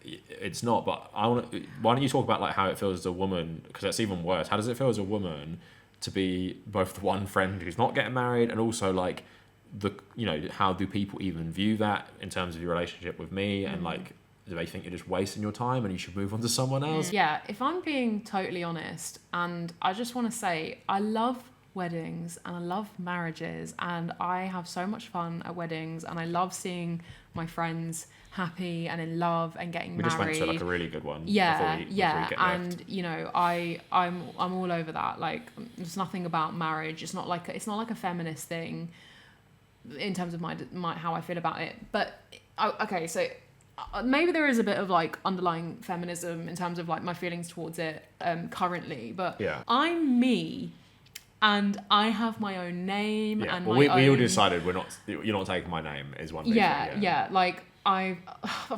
it's not. But why don't you talk about like how it feels as a woman? Because that's even worse. How does it feel as a woman to be both the one friend who's not getting married, and also like how do people even view that in terms of your relationship with me, and like, do they think you're just wasting your time and you should move on to someone else? Yeah, if I'm being totally honest, and I just want to say, I love weddings and I love marriages, and I have so much fun at weddings, and I love seeing my friends happy and in love and getting married. We just went to like a really good one. Yeah, before we get and left. you know, I'm all over that. Like, there's nothing about marriage. It's not like a feminist thing in terms of my how I feel about it. But okay, so maybe there is a bit of like underlying feminism in terms of like my feelings towards it currently, but I'm me, and I have my own name. And well, we all decided you're not taking my name is one thing. Like I've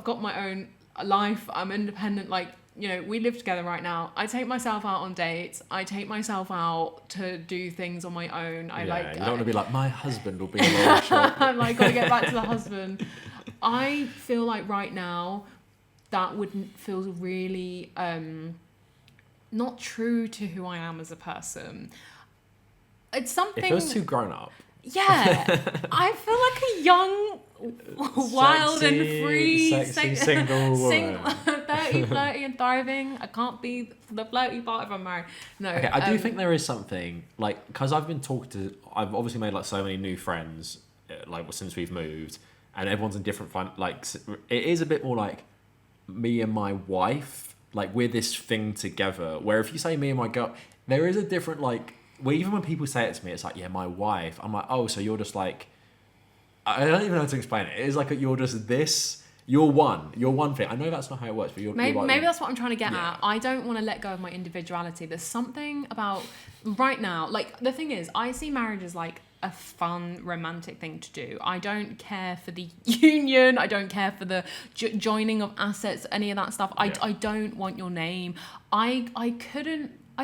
got my own life. I'm independent. Like, you know, we live together right now. I take myself out on dates. I take myself out to do things on my own. You don't want to be like, my husband will be along shortly. I'm like, gotta get back to the husband. I feel like right now that wouldn't feel really not true to who I am as a person. It's something. It feels too grown up. Yeah, I feel like a young, wild Sexy, and free, sexy single woman. 30, flirty and thriving. I can't be the flirty part if I'm married. No. Okay, I do think there is something, like, because I've been talking to, I've obviously made like so many new friends, like since we've moved, and everyone's in different like, it is a bit more like me and my wife, like we're this thing together, where if you say me and my girl, there is a different like, well, even when people say it to me, it's like, yeah, my wife. I'm like, oh, so you're just like, I don't even know how to explain it. It is like you're just this, you're one thing. I know that's not how it works, but maybe that's what I'm trying to get at. I don't want to let go of my individuality. There's something about right now, like the thing is, I see marriage as like a fun romantic thing to do. I don't care for the union. I don't care for the joining of assets, any of that stuff. I don't want your name. I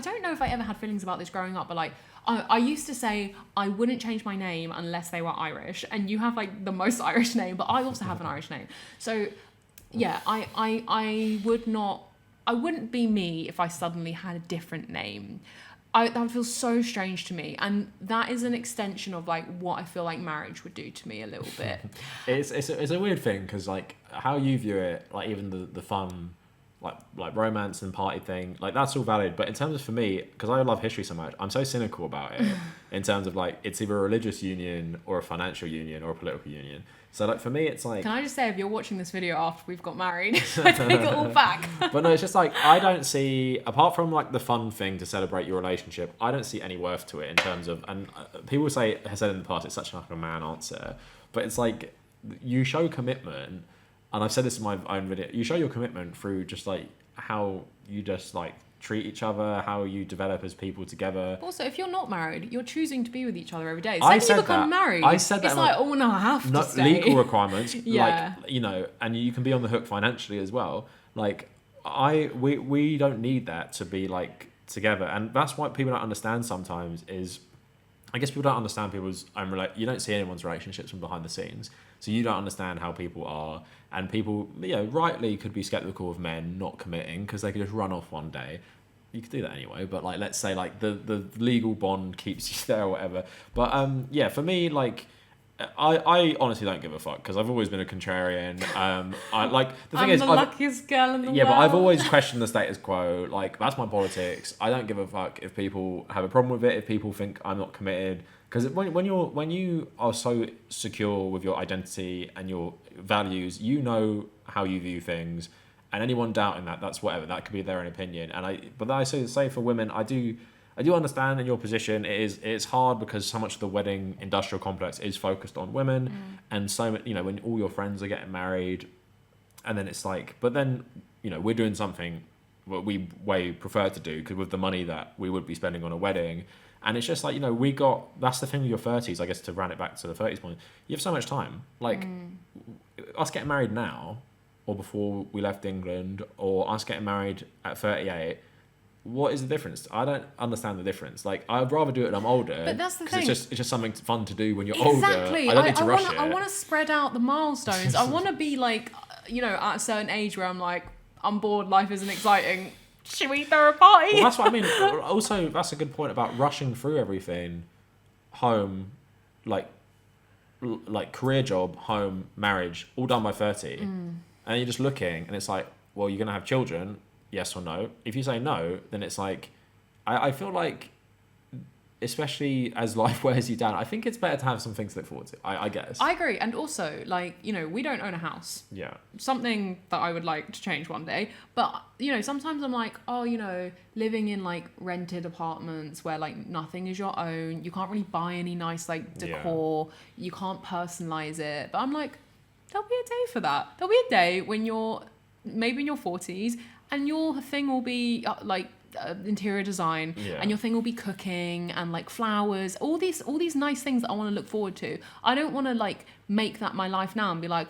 don't know if I ever had feelings about this growing up, but like I used to say I wouldn't change my name unless they were Irish, and you have like the most Irish name, but I also have an Irish name. So yeah, I wouldn't be me if I suddenly had a different name. That would feel so strange to me, and that is an extension of like what I feel like marriage would do to me a little bit. It's a weird thing, because like how you view it, like even the fun, like romance and party thing, like that's all valid, but in terms of, for me, because I love history so much, I'm so cynical about it in terms of like it's either a religious union or a financial union or a political union. So like for me it's like, can I just say, if you're watching this video after we've got married, I take it all back. But no, it's just like I don't see, apart from like the fun thing to celebrate your relationship, I don't see any worth to it in terms of, and people have said in the past it's such like a man answer, but it's like you show commitment. And I've said this in my own video, you show your commitment through just like how you just like treat each other, how you develop as people together. Also, if you're not married, you're choosing to be with each other every day. I So said you become that. married. I said that. It's like, oh no, I have to stay. Legal requirements, Yeah. like, you know, and you can be on the hook financially as well. Like we don't need that to be like together, and that's what people don't understand sometimes is, I guess people don't understand people's you don't see anyone's relationships from behind the scenes, so you don't understand how people are, and people, you know, rightly could be skeptical of men not committing because they could just run off one day. You could do that anyway, but like let's say like the legal bond keeps you there or whatever. But yeah, for me, like I honestly don't give a fuck, because I've always been a contrarian. I like the thing I'm is, the luckiest girl in the world. yeah, but I've always questioned the status quo. Like that's my politics. I don't give a fuck if people have a problem with it. If people think I'm not committed, because when you are so secure with your identity and your values, you know how you view things. And anyone doubting that's whatever. That could be their own opinion. But I say for women, I do understand in your position. It's hard because so much of the wedding industrial complex is focused on women, and so much, you know, when all your friends are getting married, and then it's like, but then, you know, we're doing something what we way prefer to do, because with the money that we would be spending on a wedding, and it's just like, you know, that's the thing with your 30s, I guess, to run it back to the 30s point, you have so much time. Like us getting married now, or before we left England, or us getting married at 38, what is the difference? I don't understand the difference. Like, I'd rather do it when I'm older. But that's the thing. It's just something fun to do when you're Exactly. older. I don't need to rush it. I want to spread out the milestones. I want to be like, you know, at a certain age where I'm like, I'm bored, life isn't exciting. Should we throw a party? Well, that's what I mean. Also, that's a good point about rushing through everything. Home, like career job, home, marriage, all done by 30. And you're just looking, and it's like, well, you're going to have children, yes or no? If you say no, then it's like, I feel like, especially as life wears you down, I think it's better to have some things to look forward to, I guess. I agree. And also, like, you know, we don't own a house. Yeah. Something that I would like to change one day. But, you know, sometimes I'm like, oh, you know, living in like rented apartments where like nothing is your own, you can't really buy any nice like decor, you can't personalize it. But I'm like, there'll be a day for that. There'll be a day when you're maybe in your 40s and your thing will be like interior design, and your thing will be cooking and like flowers, all these nice things that I want to look forward to. I don't want to like make that my life now and be like,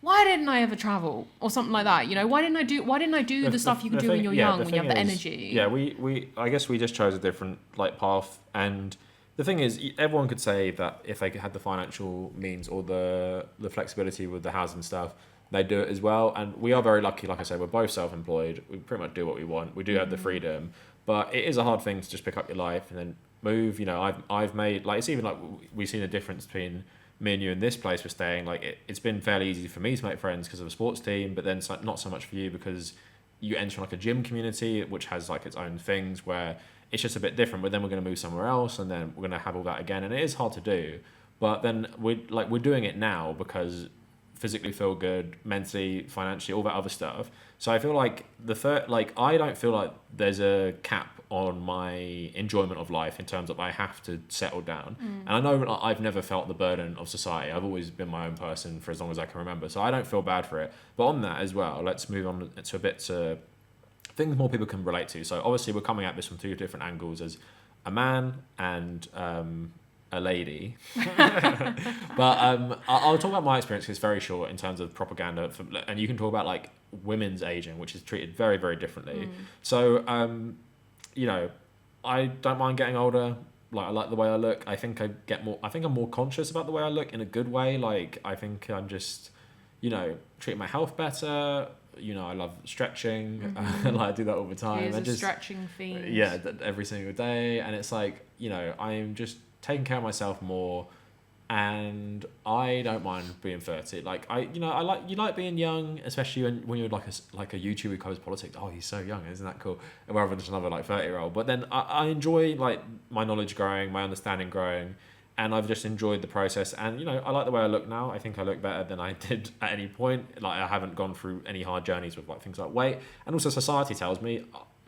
why didn't I ever travel or something like that? You know, why didn't I do the stuff you can do when you're young, when you have the energy? Yeah, we I guess we just chose a different like path, and the thing is, everyone could say that if they had the financial means or the flexibility with the housing stuff, they do it as well. And we are very lucky. Like I said, we're both self-employed. We pretty much do what we want. We do have the freedom, but it is a hard thing to just pick up your life and then move. You know, I've made like, it's even like we've seen a difference between me and you in this place we're staying. Like it's been fairly easy for me to make friends because of a sports team, but then not so much for you because you enter like a gym community which has like its own things where it's just a bit different. But then we're going to move somewhere else, and then we're going to have all that again, and it is hard to do. But then we're doing it now because physically feel good, mentally, financially, all that other stuff. So I feel like I don't feel like there's a cap on my enjoyment of life in terms of I have to settle down. And I know I've never felt the burden of society. I've always been my own person for as long as I can remember. So I don't feel bad for it. But on that as well, let's move on to a bit to things more people can relate to. So obviously we're coming at this from two different angles as a man and a lady. But I'll talk about my experience because it's very short in terms of propaganda, and you can talk about like women's aging, which is treated very, very differently. So you know, I don't mind getting older. Like I like the way I look. I think I'm more conscious about the way I look in a good way. Like I think I'm just, you know, treating my health better. You know, I love stretching. Like I do that all the time. He's a stretching fiend. Yeah, every single day. And it's like, you know, I'm just taking care of myself more, and I don't mind being 30. Like you like being young, especially when you're like a YouTuber who covers politics. Oh, he's so young, isn't that cool? Rather than just another like 30-year-old. But then I enjoy like my knowledge growing, my understanding growing, and I've just enjoyed the process. And you know, I like the way I look now. I think I look better than I did at any point. Like I haven't gone through any hard journeys with like things like weight, and also society tells me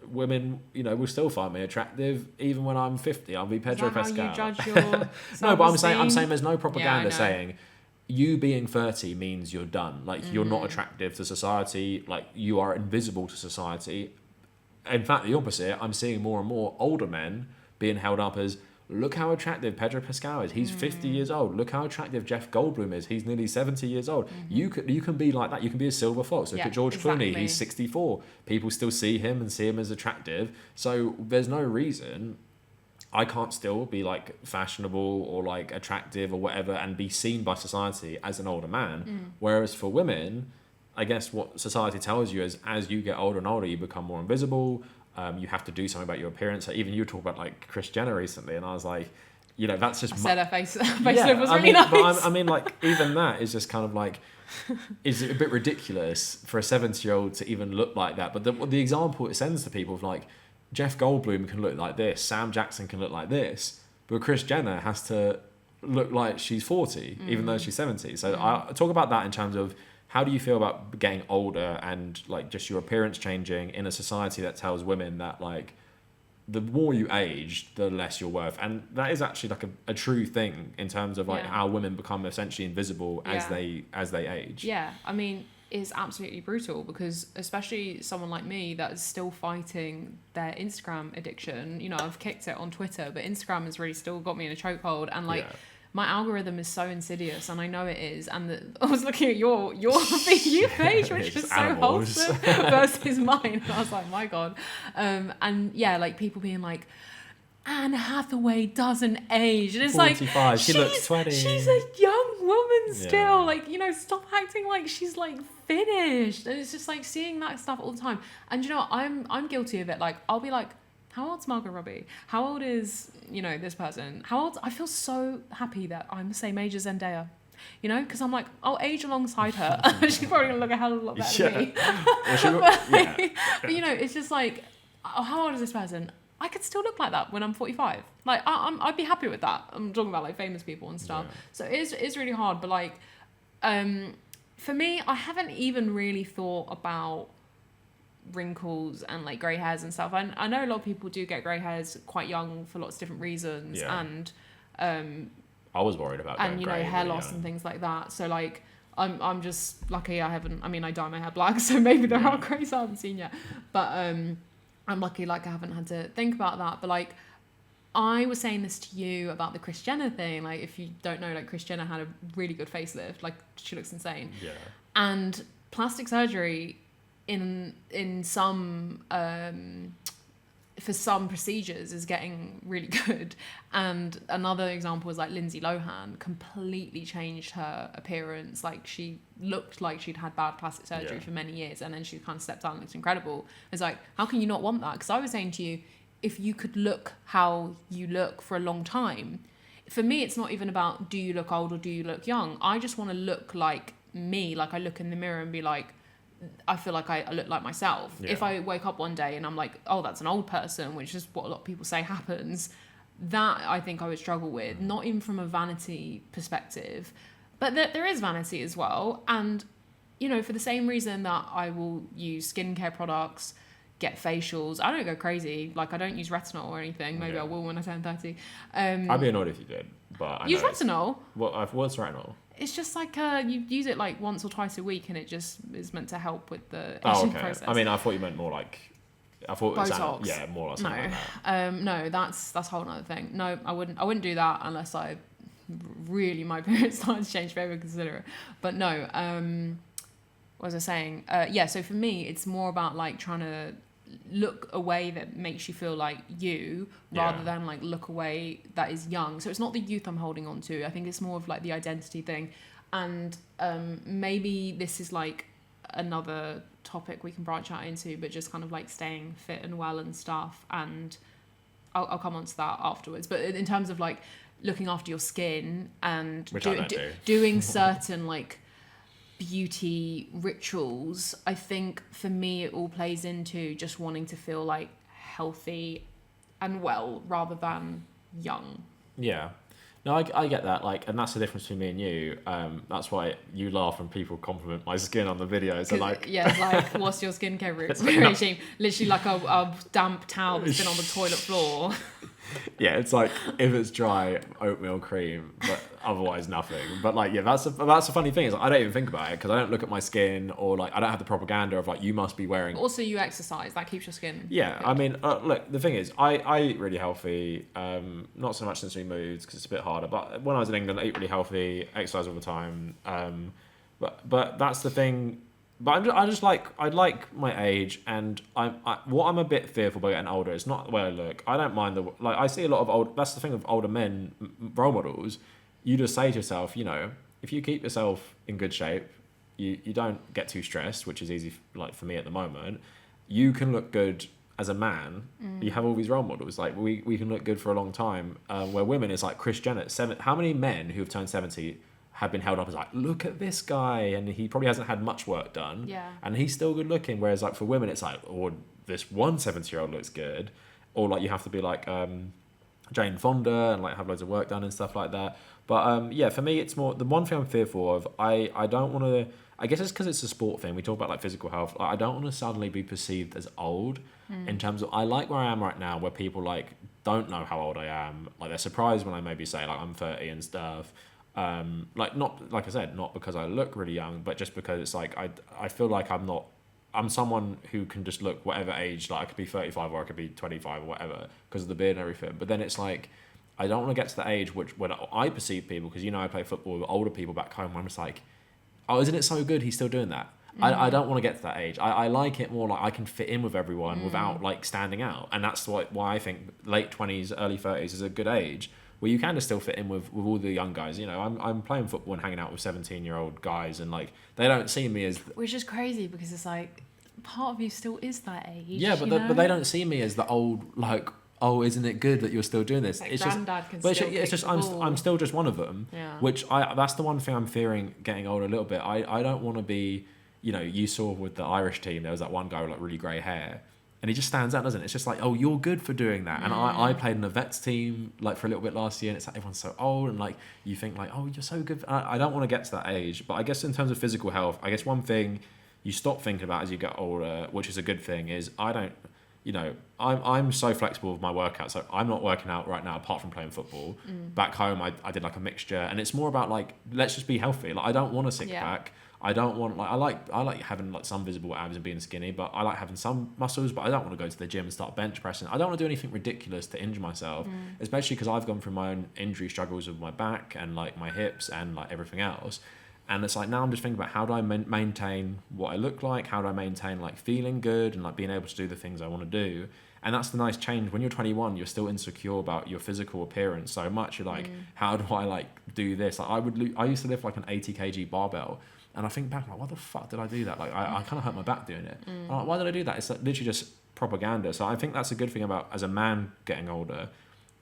women, you know, will still find me attractive even when I'm 50. I'll be Pedro Pascal. How you judge your No, but I'm saying there's no propaganda saying you being 30 means you're done. Like you're not attractive to society. Like you are invisible to society. In fact, the opposite. I'm seeing more and more older men being held up as, look how attractive Pedro Pascal is. He's 50 years old. Look how attractive Jeff Goldblum is. He's nearly 70 years old. You can be like that. You can be a silver fox. Look at George Clooney. He's 64. People still see him and see him as attractive. So there's no reason I can't still be like fashionable or like attractive or whatever and be seen by society as an older man. Whereas for women, I guess what society tells you is as you get older and older, you become more invisible. You have to do something about your appearance. Like even you talk about like Kris Jenner recently, and I was like, you know, that's just. I said her face was really nice. But I mean, like even that is just kind of like, is it a bit ridiculous for a 70-year-old to even look like that? But the example it sends to people of like, Jeff Goldblum can look like this, Sam Jackson can look like this, but Kris Jenner has to look like she's 40, even though she's 70. So I talk about that in terms of. How do you feel about getting older and like just your appearance changing in a society that tells women that like the more you age, the less you're worth? And that is actually like a true thing in terms of like how women become essentially invisible as they age. Yeah, I mean, it's absolutely brutal because especially someone like me that is still fighting their Instagram addiction. You know, I've kicked it on Twitter, but Instagram has really still got me in a chokehold, and like. Yeah. My algorithm is so insidious, and I know it is. And I was looking at your For You page, which is so wholesome, versus mine. And I was like, my God. And yeah, like people being like, Anne Hathaway doesn't age. And it's 45, like, she looks 20. She's a young woman still. Yeah. Like, you know, stop acting like she's like finished. And it's just like seeing that stuff all the time. And you know, I'm guilty of it. Like, I'll be like, how old's Margot Robbie? How old is, you know, this person? How old? I feel so happy that I'm the same age as Zendaya. You know, because I'm like, I'll age alongside her. She's probably going to look a hell of a lot better than me. But, you know, it's just like, oh, how old is this person? I could still look like that when I'm 45. Like, I'd be happy with that. I'm talking about, like, famous people and stuff. Yeah. So it's really hard. But, like, for me, I haven't even really thought about wrinkles and like grey hairs and stuff. I know a lot of people do get grey hairs quite young for lots of different reasons, and I was worried about and you know hair loss and things like that. So like I'm just lucky I dye my hair black, so maybe there are greys I haven't seen yet, but I'm lucky like I haven't had to think about that. But like I was saying this to you about the Kris Jenner thing. Like, if you don't know, like, Kris Jenner had a really good facelift. Like, she looks insane. Yeah. And plastic surgery in some for some procedures is getting really good. And another example is like Lindsay Lohan completely changed her appearance. Like, she looked like she'd had bad plastic surgery for many years, and then she kind of stepped out and looked incredible. It's like, how can you not want that? Because I was saying to you, if you could look how you look for a long time, for me, it's not even about do you look old or do you look young. I just want to look like me. Like, I look in the mirror and be like, I feel like I look like myself. Yeah. If I wake up one day and I'm like, oh, that's an old person, which is what a lot of people say happens, that I think I would struggle with, not even from a vanity perspective, but there is vanity as well. And, you know, for the same reason that I will use skincare products, get facials, I don't go crazy. Like, I don't use retinol or anything. Maybe I will when I turn 30. I'd be annoyed if you did, but I use know retinol? what's retinol? It's just like you use it like once or twice a week, and it just is meant to help with the aging process. I mean, I thought you meant more like, I thought Botox. Yeah, more like something like that. No, that's a whole other thing. No, I wouldn't do that unless I really, my appearance started to change. Maybe I would consider it. But no, what was I saying? Yeah. So for me, it's more about like trying to look a way that makes you feel like you, rather than like look a way that is young. So it's not the youth I'm holding on to. I think it's more of like the identity thing. And maybe this is like another topic we can branch out into, but just kind of like staying fit and well and stuff. And I'll come on to that afterwards. But in terms of like looking after your skin and doing certain like beauty rituals, I think for me it all plays into just wanting to feel like healthy and well rather than young. Yeah. No, I get that, like, and that's the difference between me and you. That's why you laugh when people compliment my skin on the videos. So like, yeah, like, what's your skincare regime? Literally like a damp towel that's been on the toilet floor. Yeah, it's like, if it's dry, oatmeal cream, but otherwise nothing. But like, yeah, that's a funny thing, is like, I don't even think about it because I don't look at my skin, or like I don't have the propaganda of like, you must be wearing. Also, you exercise, that keeps your skin. Yeah, good. I mean, look, the thing is, I eat really healthy. Not so much since we moved because it's a bit harder. But when I was in England, I eat really healthy, exercise all the time. But that's the thing. But I like my age, and what I'm a bit fearful about getting older. It's not the way I look. I don't mind I see a lot of that's the thing with older men, role models. You just say to yourself, you know, if you keep yourself in good shape, you don't get too stressed, which is easy, like for me at the moment. You can look good as a man. You have all these role models. Like we can look good for a long time. Where women, it's like Kris Jenner. How many men who have turned 70 have been held up as like, look at this guy, and he probably hasn't had much work done, and he's still good looking. Whereas like for women, it's like, oh, this one 70-year-old looks good, or like you have to be like Jane Fonda and like have loads of work done and stuff like that. But yeah, for me, it's more the one thing I'm fearful of. I don't want to. I guess it's because it's a sport thing. We talk about like physical health. Like, I don't want to suddenly be perceived as old in terms of, I like where I am right now, where people like don't know how old I am. Like they're surprised when I maybe say like I'm 30 and stuff. Like not, like I said, not because I look really young, but just because it's like I feel like I'm someone who can just look whatever age. Like I could be 35 or I could be 25 or whatever because of the beard and everything. But then it's like, I don't want to get to the age when I perceive people, because you know I play football with older people back home, I'm just like, oh, isn't it so good he's still doing that? I don't want to get to that age. I like it more like I can fit in with everyone without like standing out. And that's why I think late 20s, early 30s is a good age where you can just still fit in with all the young guys. You know, I'm playing football and hanging out with 17-year-old guys, and like they don't see me as, which is crazy because it's like part of you still is that age. Yeah, but they don't see me as the old, like, oh, isn't it good that you're still doing this? Like it's just I'm still just one of them. Yeah. Which that's the one thing I'm fearing getting older a little bit. I don't want to be, you know, you saw with the Irish team, there was that one guy with like really grey hair. And he just stands out, doesn't it? It's just like, oh, you're good for doing that. And I played in a vets team like for a little bit last year, and it's like everyone's so old, and like you think like, oh, you're so good. I don't want to get to that age. But I guess in terms of physical health, I guess one thing you stop thinking about as you get older, which is a good thing, is I'm so flexible with my workouts. So I'm not working out right now apart from playing football. Back home, I did like a mixture, and it's more about like, let's just be healthy. Like I don't want a six pack. I don't want like I like having like some visible abs and being skinny, but I like having some muscles. But I don't want to go to the gym and start bench pressing. I don't want to do anything ridiculous to injure myself, especially because I've gone through my own injury struggles with my back and like my hips and like everything else. And it's like now I'm just thinking about how do I maintain what I look like, how do I maintain like feeling good and like being able to do the things I want to do. And that's the nice change. When you're 21, you're still insecure about your physical appearance so much. You're like, how do I like do this? Like I used to lift like an 80 kg barbell, and I think back like, why the fuck did I do that? Like I kind of hurt my back doing it. I'm like, why did I do that? It's like literally just propaganda. So I think that's a good thing about as a man getting older.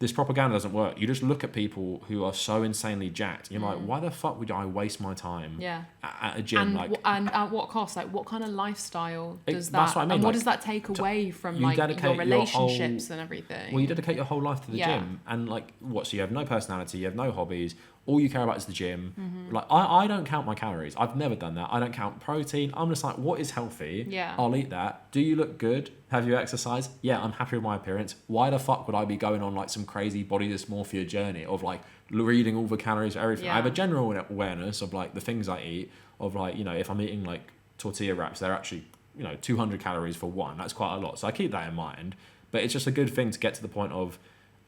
This propaganda doesn't work. You just look at people who are so insanely jacked. And you're like, why the fuck would I waste my time at a gym? And at what cost? Like, what kind of lifestyle does that? That's what I mean. And what like, does that take away from like your relationships and everything? Well, you dedicate your whole life to the gym, and like what? So you have no personality, you have no hobbies. All you care about is the gym. Like I don't count my calories. I've never done that. I don't count protein. I'm just like, what is healthy? Yeah. I'll eat that. Do you look good? Have you exercised? Yeah, I'm happy with my appearance. Why the fuck would I be going on like some crazy body dysmorphia journey of like reading all the calories for everything? I have a general awareness of like the things I eat, of like, you know, if I'm eating like tortilla wraps, they're actually, you know, 200 calories for one. That's quite a lot. So I keep that in mind. But it's just a good thing to get to the point of,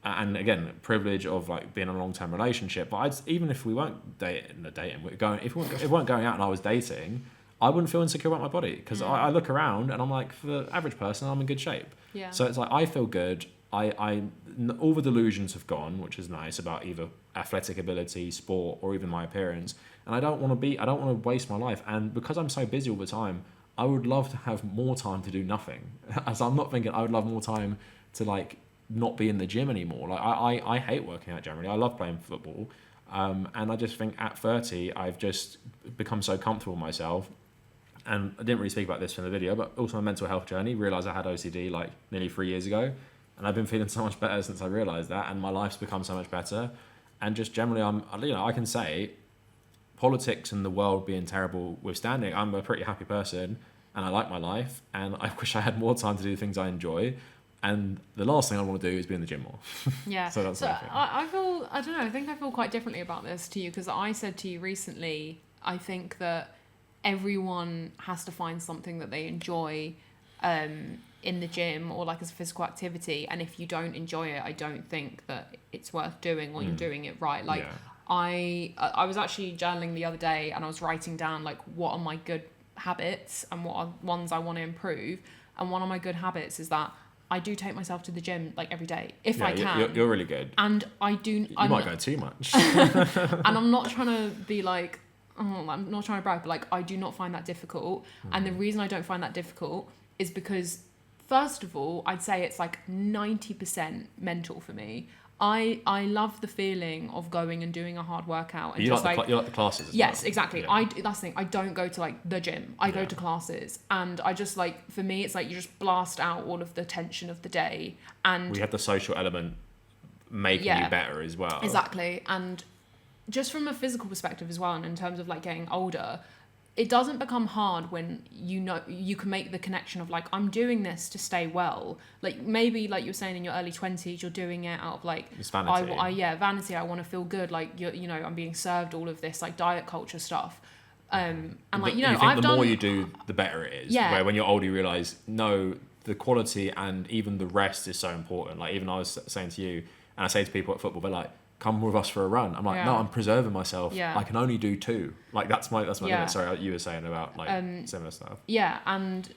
and again, privilege of like being in a long-term relationship. But even if we weren't dating, if we weren't going out and I was dating, I wouldn't feel insecure about my body because I look around and I'm like, for the average person, I'm in good shape. Yeah. So it's like I feel good. All the delusions have gone, which is nice about either athletic ability, sport, or even my appearance. And I don't want to waste my life. And because I'm so busy all the time, I would love to have more time to do nothing. As I'm not thinking, I would love more time to like not be in the gym anymore. Like I hate working out generally. I love playing football. And I just think at 30, I've just become so comfortable with myself. And I didn't really speak about this in the video, but also my mental health journey. Realised I had OCD like nearly 3 years ago. And I've been feeling so much better since I realised that. And my life's become so much better. And just generally, I can say politics and the world being terrible withstanding, I'm a pretty happy person and I like my life. And I wish I had more time to do things I enjoy. And the last thing I want to do is be in the gym more. Yeah. So that's I feel, I don't know, I think I feel quite differently about this to you because I said to you recently, I think that everyone has to find something that they enjoy in the gym or like as a physical activity. And if you don't enjoy it, I don't think that it's worth doing or you're doing it right. Like I was actually journaling the other day and I was writing down like what are my good habits and what are ones I want to improve. And one of my good habits is that I do take myself to the gym like every day if I can. You're really good. And I do. You might go too much. And I'm not trying to be like, I'm not trying to brag, but like I do not find that difficult. And the reason I don't find that difficult is because, first of all, I'd say it's like 90% mental for me. I love the feeling of going and doing a hard workout and you just like the classes as yes, well. exactly. Yeah. That's the thing. I don't go to like the gym. I go to classes, and I just like, for me, it's like you just blast out all of the tension of the day, and we have the social element making you better as well. Exactly. And just from a physical perspective as well, and in terms of like getting older, it doesn't become hard when you know you can make the connection of like, I'm doing this to stay well. Like maybe like you're saying in your early 20s, you're doing it out of like vanity. Vanity. I want to feel good. Like I'm being served all of this like diet culture stuff. And like you think the more you do, the better it is. Yeah. Where when you're older, you realise no, the quality and even the rest is so important. Like even I was saying to you, and I say to people at football, they're like, come with us for a run. I'm like, no, I'm preserving myself. Yeah. I can only do 2. Like that's my limit. Sorry, you were saying about like similar stuff. Yeah, and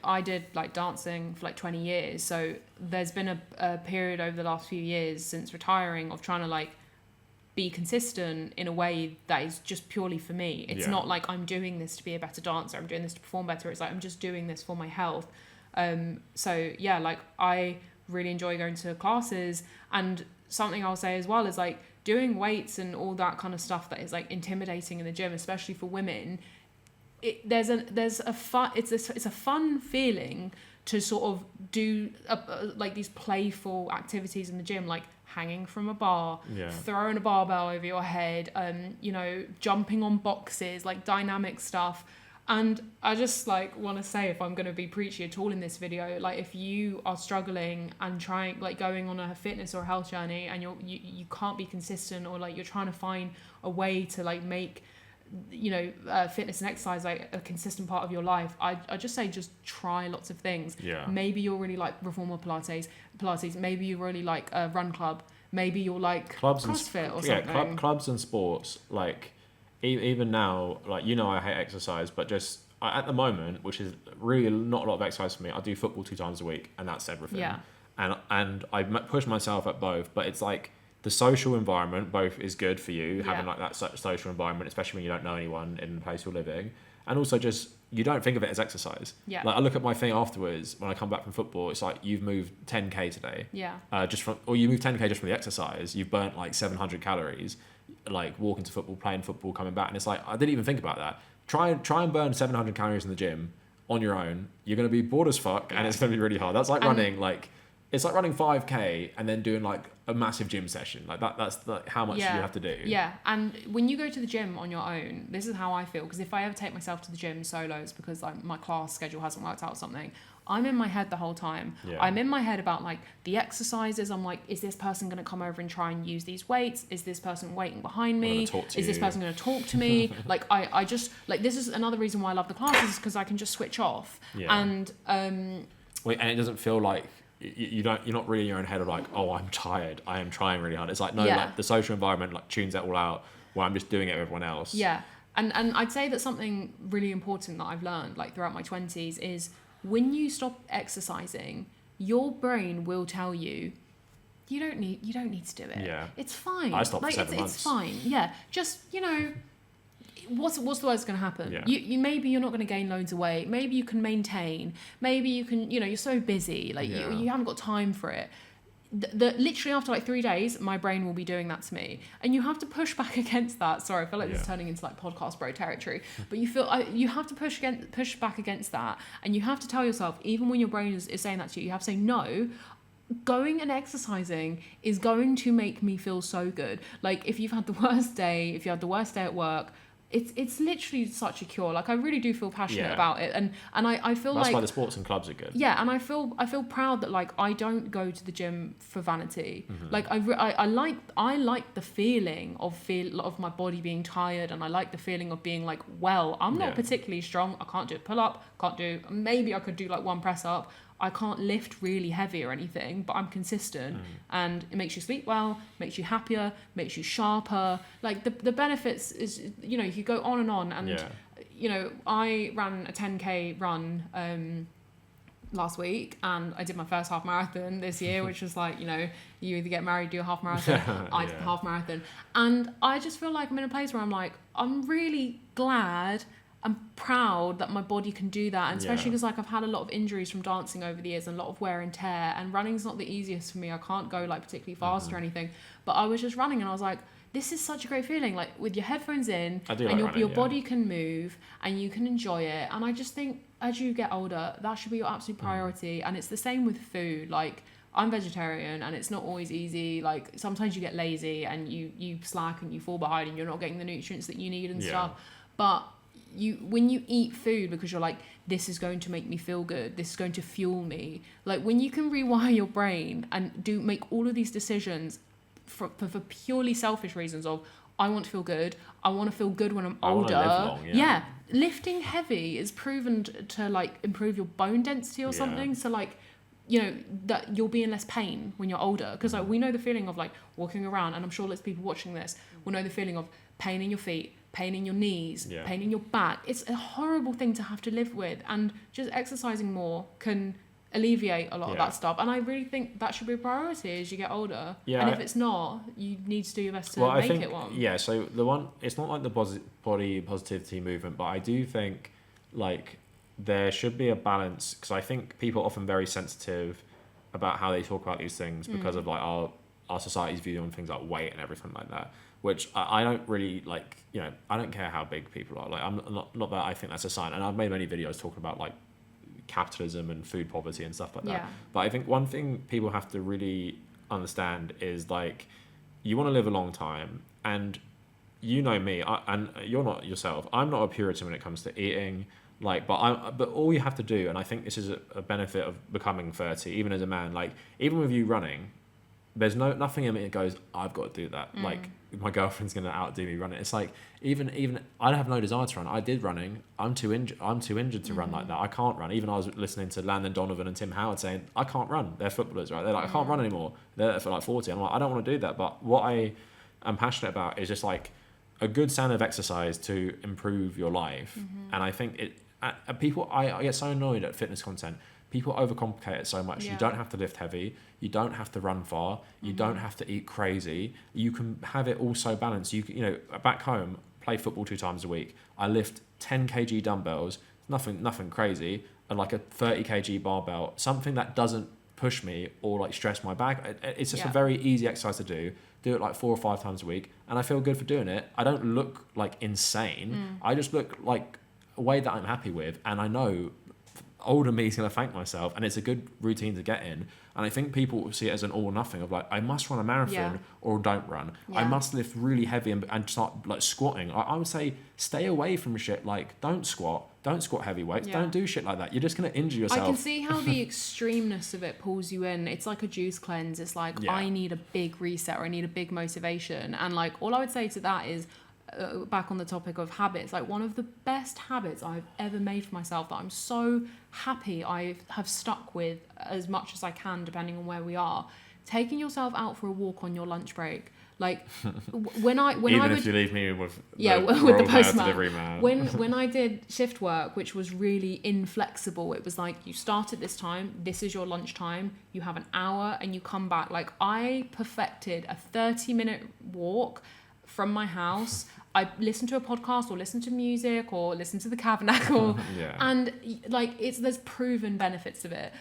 I did like dancing for like 20 years. So there's been a period over the last few years since retiring of trying to like be consistent in a way that is just purely for me. It's not like I'm doing this to be a better dancer. I'm doing this to perform better. It's like I'm just doing this for my health. So yeah, like I really enjoy going to classes. And something I'll say as well is like doing weights and all that kind of stuff that is like intimidating in the gym, especially for women. It's a fun feeling to sort of do like these playful activities in the gym, like hanging from a bar, throwing a barbell over your head, jumping on boxes, like dynamic stuff. And I just like want to say, if I'm going to be preachy at all in this video, like if you are struggling and trying like going on a fitness or a health journey and you can't be consistent, or like you're trying to find a way to like make fitness and exercise like a consistent part of your life, I just say just try lots of things. Yeah. Maybe you'll really like reformer Pilates. Maybe you really like a run club. Maybe you'll like clubs CrossFit or yeah, something. clubs and sports. Like even now, like I hate exercise, but just at the moment, which is really not a lot of exercise for me, I do football 2 times a week, and that's everything. Yeah. And I push myself at both, but it's like the social environment both is good for you, having like that social environment, especially when you don't know anyone in the place you're living, and also just you don't think of it as exercise. Yeah. Like I look at my thing afterwards when I come back from football, it's like you've moved 10k today. Yeah. Or you moved 10k just from the exercise. You've burnt like 700 calories, like walking to football, playing football, coming back, and it's like I didn't even think about that. Try and burn 700 calories in the gym on your own. You're gonna be bored as fuck, and it's gonna be really hard. That's like running like. It's like running 5k and then doing like a massive gym session. Like that's like how much you have to do. Yeah, and when you go to the gym on your own, this is how I feel. Because if I ever take myself to the gym solo, it's because like my class schedule hasn't worked out or something. I'm in my head the whole time. Yeah. I'm in my head about like the exercises. I'm like, is this person going to come over and try and use these weights? Is this person waiting behind me? Is this person going to talk to me? Like I just like, this is another reason why I love the classes, because I can just switch off. Yeah. And and it doesn't feel like you're not really in your own head of like, oh, I'm tired, I am trying really hard. It's like, no, like the social environment like tunes that all out where I'm just doing it with everyone else. Yeah. And I'd say that something really important that I've learned like throughout my 20s is when you stop exercising, your brain will tell you you don't need to do it. Yeah. It's fine. I stopped for 7 months. It's fine. Yeah. Just, what's the worst going to happen? Yeah. You maybe you're not going to gain loads of weight. Maybe you can maintain. Maybe you can, you're so busy. Like you haven't got time for it. Literally after like 3 days, my brain will be doing that to me, and you have to push back against that. Sorry, I feel like this is turning into like podcast bro territory, but you have to push back against that, and you have to tell yourself, even when your brain is saying that to you have to say no. Going and exercising is going to make me feel so good. Like if you've had the worst day, if you had the worst day at work, it's literally such a cure. Like I really do feel passionate about it, and I feel that's like why the sports and clubs are good. Yeah, and I feel proud that like I don't go to the gym for vanity. Like I like the feeling of my body being tired, and I like the feeling of being like, well, I'm not particularly strong. I can't do a pull up. Maybe I could do like one press up. I can't lift really heavy or anything, but I'm consistent, and it makes you sleep well, makes you happier, makes you sharper. Like the benefits is, you could go on, and I ran a 10k run last week, and I did my first half marathon this year, which was like, you either get married, do a half marathon. I did the half marathon, and I just feel like I'm in a place where I'm like, I'm really glad. I'm proud that my body can do that, and especially because like I've had a lot of injuries from dancing over the years and a lot of wear and tear, and running's not the easiest for me. I can't go like particularly fast or anything, but I was just running and I was like, this is such a great feeling, like with your headphones in and your body can move and you can enjoy it. And I just think as you get older, that should be your absolute priority. And it's the same with food. Like I'm vegetarian and it's not always easy. Like sometimes you get lazy and you slack and you fall behind and you're not getting the nutrients that you need and stuff. But when you eat food because you're like, this is going to make me feel good, this is going to fuel me, like when you can rewire your brain and make all of these decisions for purely selfish reasons of, I want to feel good, I want to feel good when I'm older. I want to live long, lifting heavy is proven to like improve your bone density or something, so like that you'll be in less pain when you're older, because like we know the feeling of like walking around, and I'm sure lots of people watching this will know the feeling of pain in your feet, pain in your knees, pain in your back. It's a horrible thing to have to live with, and just exercising more can alleviate a lot of that stuff. And I really think that should be a priority as you get older. And if it's not, you need to do your best to make it one. So the one, it's not like the body positivity movement, but I do think like there should be a balance, because I think people are often very sensitive about how they talk about these things because of like our society's view on things like weight and everything like that, which I don't really like. I don't care how big people are. Like I'm not that I think that's a sign. And I've made many videos talking about like capitalism and food poverty and stuff like that. But I think one thing people have to really understand is like, you want to live a long time, and me, and you're not yourself. I'm not a Puritan when it comes to eating. Like, but all you have to do, and I think this is a benefit of becoming 30, even as a man. Like, even with you running, there's nothing in me that goes, I've got to do that. Like my girlfriend's gonna outdo me running. It's like even I have no desire to run. I did running. I'm too injured to run like that. I can't run. Even I was listening to Landon Donovan and Tim Howard saying I can't run. They're footballers, right? They're like I can't run anymore. They're for like 40. I'm like I don't want to do that. But what I am passionate about is just like a good standard of exercise to improve your life. And I think people I get so annoyed at fitness content. People overcomplicate it so much. You don't have to lift heavy. You don't have to run far. You don't have to eat crazy. You can have it all so balanced. You back home, play football 2 times a week. I lift 10 kg dumbbells, nothing crazy, and like a 30 kg barbell, something that doesn't push me or like stress my back. It's just a very easy exercise to do. Do it like 4 or 5 times a week, and I feel good for doing it. I don't look like insane. I just look like a way that I'm happy with, and I know older me is going to thank myself, and it's a good routine to get in. And I think people see it as an all or nothing of like, I must run a marathon or don't run. I must lift really heavy and start like squatting. I would say stay away from shit like don't squat heavy weights, don't do shit like that. You're just going to injure yourself. I can see how the extremeness of it pulls you in. It's like a juice cleanse. It's like I need a big reset or I need a big motivation. And like all I would say to that is, back on the topic of habits, like one of the best habits I've ever made for myself that I'm so happy I have stuck with as much as I can depending on where we are, taking yourself out for a walk on your lunch break. Like when I if you leave me with with the postman delivery man. when I did shift work, which was really inflexible, it was like you start at this time, this is your lunch time, you have an hour and you come back. Like I perfected a 30-minute walk from my house. I listen to a podcast or listen to music or listen to the Kavernacle and like there's proven benefits of it,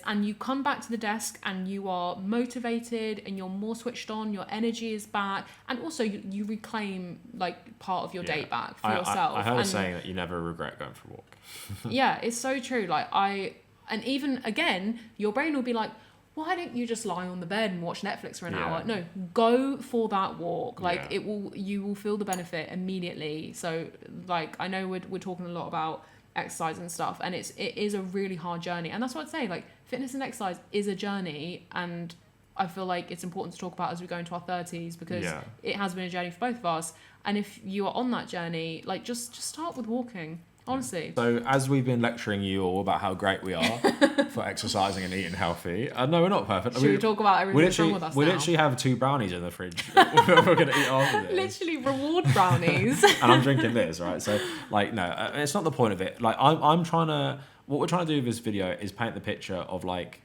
and you come back to the desk and you are motivated and you're more switched on, your energy is back, and also you reclaim like part of your day back for yourself. I heard a saying that you never regret going for a walk. Yeah, it's so true. Like and even again, your brain will be like, why don't you just lie on the bed and watch Netflix for an hour? No, go for that walk. Like you will feel the benefit immediately. So like, I know we're talking a lot about exercise and stuff, and it is a really hard journey. And that's what I'd say, like fitness and exercise is a journey. And I feel like it's important to talk about as we go into our 30s, because it has been a journey for both of us. And if you are on that journey, like just start with walking. Honestly. So as we've been lecturing you all about how great we are for exercising and eating healthy, no, we're not perfect. Should we talk about everything that's wrong with us we now? literally have 2 brownies in the fridge we're going to eat after this. Literally reward brownies. And I'm drinking this, right? So like, no, it's not the point of it. Like I'm trying to, what we're trying to do with this video is paint the picture of like,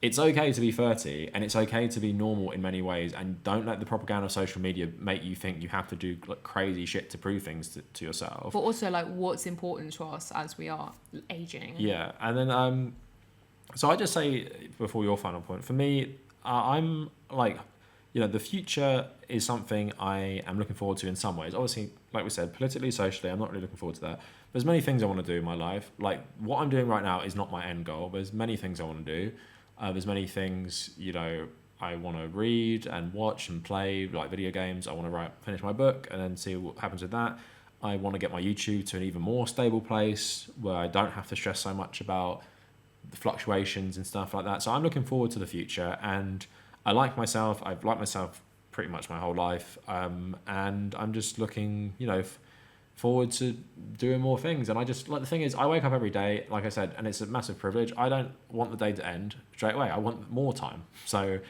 it's okay to be 30 and it's okay to be normal in many ways, and don't let the propaganda of social media make you think you have to do like crazy shit to prove things to yourself. But also like what's important to us as we are aging. Yeah. And then so I just say before your final point, for me, I'm like, the future is something I am looking forward to in some ways. Obviously, like we said, politically, socially, I'm not really looking forward to that. There's many things I want to do in my life. Like what I'm doing right now is not my end goal. There's many things I want to do. There's many things, I want to read and watch and play, like video games. I want to finish my book and then see what happens with that. I want to get my YouTube to an even more stable place where I don't have to stress so much about the fluctuations and stuff like that. So I'm looking forward to the future, and I like myself. I've liked myself pretty much my whole life. And I'm just looking, forward to doing more things. And I just, like, the thing is, I wake up every day, like I said, and it's a massive privilege. I don't want the day to end straight away. I want more time. So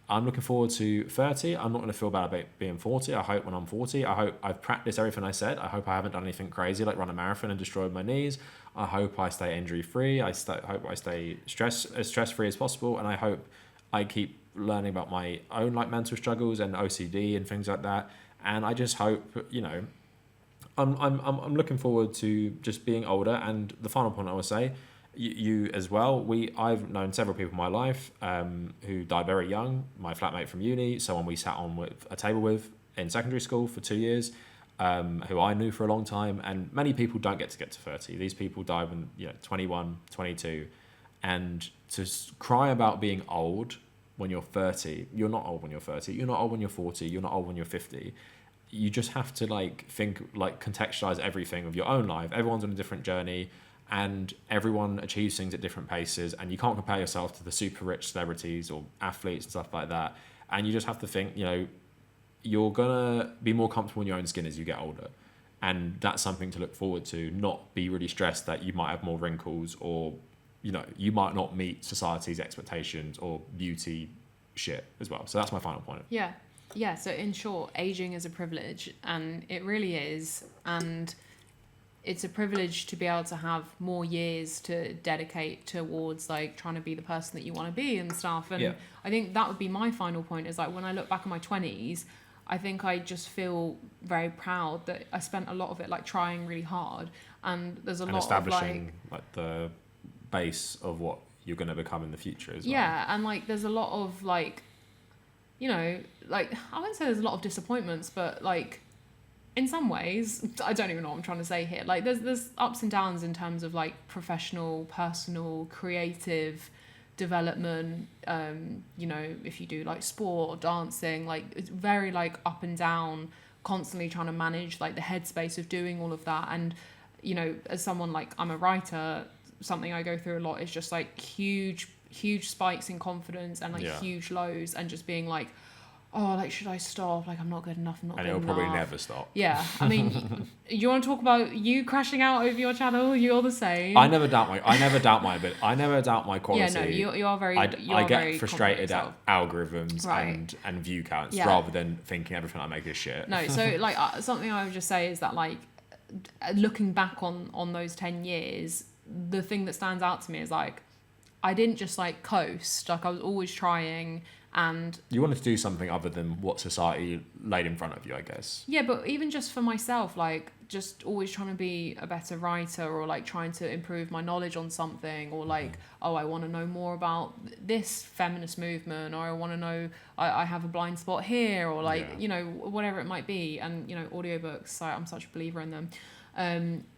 I'm looking forward to 30. I'm not going to feel bad about being 40. I hope when I'm 40, I hope I've practiced everything I said. I hope I haven't done anything crazy like run a marathon and destroyed my knees. I hope I stay injury free. I hope I stay as stress free as possible. And I hope I keep learning about my own like mental struggles and OCD and things like that. And I just hope, I'm looking forward to just being older. And the final point I will say, you as well. I've known several people in my life who died very young. My flatmate from uni, someone we sat on with a table with in secondary school for 2 years, who I knew for a long time. And many people don't get to 30. These people die when 21, 22, and to cry about being old when you're 30. You're not old when you're 30. You're not old when you're 40. You're not old when you're 50. You just have to contextualize everything of your own life. Everyone's on a different journey, and everyone achieves things at different paces, and you can't compare yourself to the super rich celebrities or athletes and stuff like that. And you just have to think, you know, you're gonna be more comfortable in your own skin as you get older, and that's something to look forward to. Not be really stressed that you might have more wrinkles, or you know, you might not meet society's expectations or beauty shit as well. So that's my final point. Yeah, so in short, aging is a privilege, and it really is. And it's a privilege to be able to have more years to dedicate towards like trying to be the person that you want to be and stuff. And I think that would be my final point, is like when I look back on my 20s, I think I just feel very proud that I spent a lot of it like trying really hard, and there's a lot of establishing like the base of what you're going to become in the future as well. Yeah, and like there's a lot of like, you know, like I wouldn't say there's a lot of disappointments, but like in some ways, I don't even know what I'm trying to say here. Like there's ups and downs in terms of like professional, personal, creative development. You know, if you do like sport or dancing, like it's very like up and down, constantly trying to manage like the headspace of doing all of that. And you know, as someone like, I'm a writer, something I go through a lot is just like huge spikes in confidence and like huge lows, and just being like, oh, like, should I stop? Like, I'm not good enough. I'm not good enough. And it'll probably never stop. Yeah. I mean, you want to talk about you crashing out over your channel? You're the same. I never doubt my quality. Yeah, no, you are very. I get frustrated at algorithms and view counts rather than thinking everything I make is shit. No, so like something I would just say is that like looking back on those 10 years, the thing that stands out to me is like I didn't just like coast. Like I was always trying. And you wanted to do something other than what society laid in front of you, I guess. Yeah, but even just for myself, like just always trying to be a better writer, or like trying to improve my knowledge on something, or like, oh, I want to know more about this feminist movement, or I want to know, I have a blind spot here, or like, you know, whatever it might be. And, you know, audiobooks, I'm such a believer in them.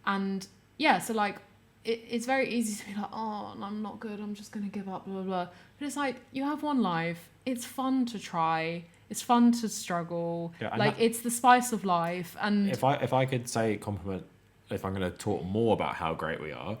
And yeah, so like, it's very easy to be like, oh, I'm not good, I'm just going to give up, blah, blah, blah. But it's like, you have one life. It's fun to try. It's fun to struggle. Yeah, like, it's the spice of life. And if I could say compliment, if I'm going to talk more about how great we are,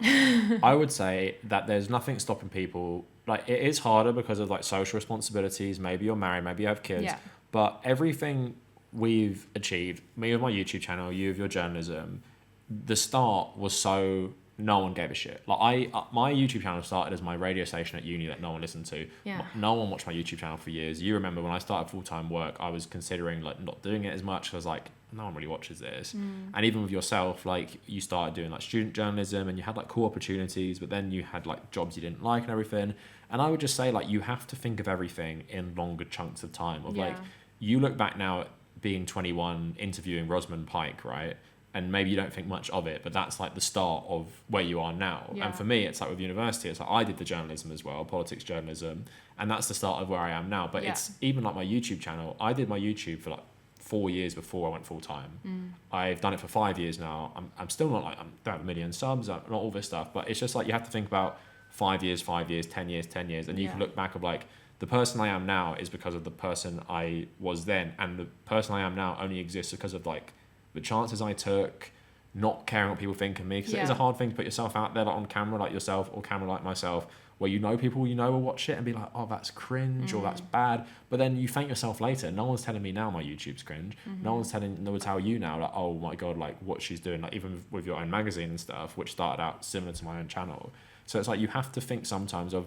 I would say that there's nothing stopping people. Like, it is harder because of like social responsibilities. Maybe you're married, maybe you have kids. Yeah. But everything we've achieved, me with my YouTube channel, you with your journalism, the start was so... no one gave a shit. Like my YouTube channel started as my radio station at uni that no one listened to. Yeah. No one watched my YouTube channel for years. You remember when I started full-time work, I was considering like not doing it as much. I was like, no one really watches this. And even with yourself, like you started doing like student journalism and you had like cool opportunities, but then you had like jobs you didn't like and everything. And I would just say like you have to think of everything in longer chunks of time. Of like, you look back now at being 21, interviewing Rosamund Pike, right? And maybe you don't think much of it, but that's like the start of where you are now. Yeah. And for me, it's like with university, it's like I did the journalism as well, politics journalism, and that's the start of where I am now. But it's even like my YouTube channel. I did my YouTube for like 4 years before I went full time. I've done it for 5 years now. I'm still not like, I don't have a million subs, not all this stuff, but it's just like you have to think about 5 years, 10 years, and you can look back of like, the person I am now is because of the person I was then, and the person I am now only exists because of like the chances I took, not caring what people think of me, because it is a hard thing to put yourself out there like on camera like yourself, or camera like myself, where you know people you know will watch it and be like, oh, that's cringe, or that's bad, but then you thank yourself later. No one's telling me now my YouTube's cringe. No one's will tell you now like, oh my god, like what she's doing, like even with your own magazine and stuff, which started out similar to my own channel. So it's like you have to think sometimes of,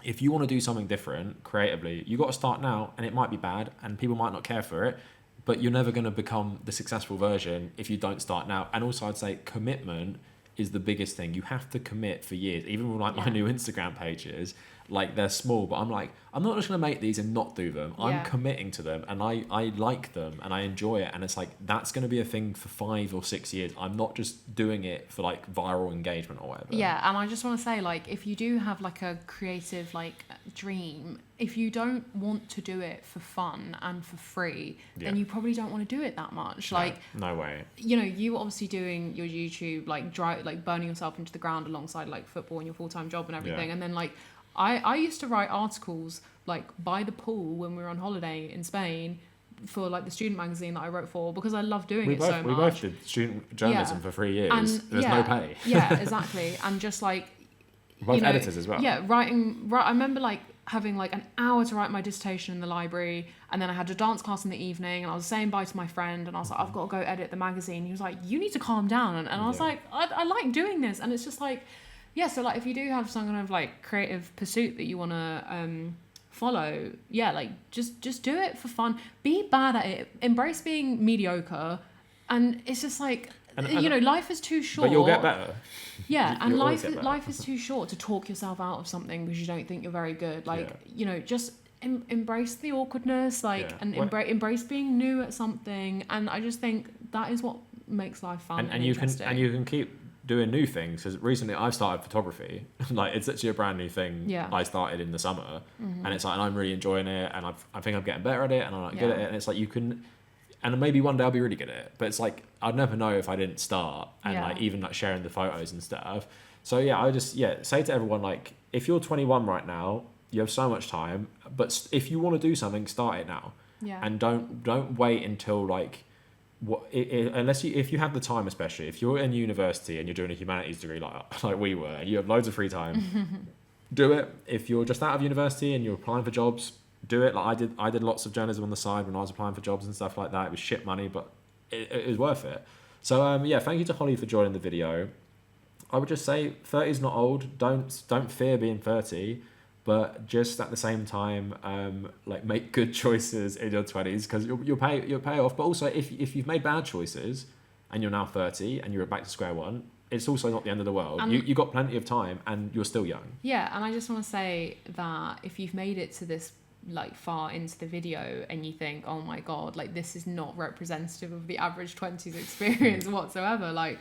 if you want to do something different creatively, you got to start now, and it might be bad and people might not care for it, but you're never going to become the successful version if you don't start now. And also I'd say commitment is the biggest thing. You have to commit for years. Even with like my new Instagram pages, like they're small, but I'm like, I'm not just going to make these and not do them. I'm committing to them, and I like them and I enjoy it. And it's like, that's going to be a thing for 5 or 6 years. I'm not just doing it for like viral engagement or whatever. Yeah. And I just want to say, like, if you do have like a creative like dream, if you don't want to do it for fun and for free, then you probably don't want to do it that much. Like, no way. You know, you obviously doing your YouTube, like burning yourself into the ground alongside like football and your full-time job and everything. And then like, I used to write articles like by the pool when we were on holiday in Spain, for like the student magazine that I wrote for, because I love doing we it both, so much. We both did student journalism for 3 years. And There's no pay. Yeah, exactly. And just like, We're both editors as well. Yeah, I remember like having like an hour to write my dissertation in the library, and then I had a dance class in the evening, and I was saying bye to my friend, and I was like, I've got to go edit the magazine. He was like, you need to calm down. And I was like, I like doing this. And it's just like, yeah, so like if you do have some kind of like creative pursuit that you want to follow, yeah, like just do it for fun. Be bad at it. Embrace being mediocre. And it's just like, you know, life is too short. But you'll get better. Yeah, and life is too short to talk yourself out of something because you don't think you're very good. Like, you know, just embrace the awkwardness, like, and embrace being new at something. And I just think that is what makes life fun and interesting. You can keep doing new things, because recently I've started photography. Like, it's actually a brand new thing. I started in the summer, and it's like, and I'm really enjoying it, and I think I'm getting better at it, and I'm like good at it, and it's like you can. And maybe one day I'll be really good at it. But it's like, I'd never know if I didn't start. And like, even like sharing the photos and stuff. So yeah, I just, say to everyone, like, if you're 21 right now, you have so much time. But if you want to do something, start it now. Yeah. And don't wait until like, if you have the time, especially if you're in university and you're doing a humanities degree like we were, and you have loads of free time, do it. If you're just out of university and you're applying for jobs, do it. Like I did lots of journalism on the side when I was applying for jobs and stuff like that. It was shit money, but it was worth it. So thank you to Holly for joining the video. I would just say 30 is not old. Don't fear being 30, but just at the same time, like, make good choices in your 20s, because you'll pay off. But also, if you've made bad choices and you're now 30 and you're back to square one, it's also not the end of the world. You got plenty of time and you're still young. Yeah, and I just want to say that if you've made it to this like far into the video and you think, oh my god, like this is not representative of the average 20s experience whatsoever, like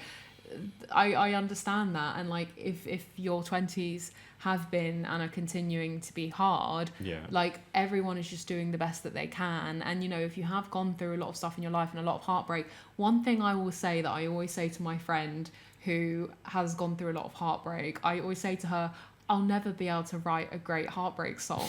I understand that. And like if your 20s have been and are continuing to be hard, like everyone is just doing the best that they can. And you know, if you have gone through a lot of stuff in your life and a lot of heartbreak, one thing I will say that I always say to my friend who has gone through a lot of heartbreak, I always say to her, I'll never be able to write a great heartbreak song.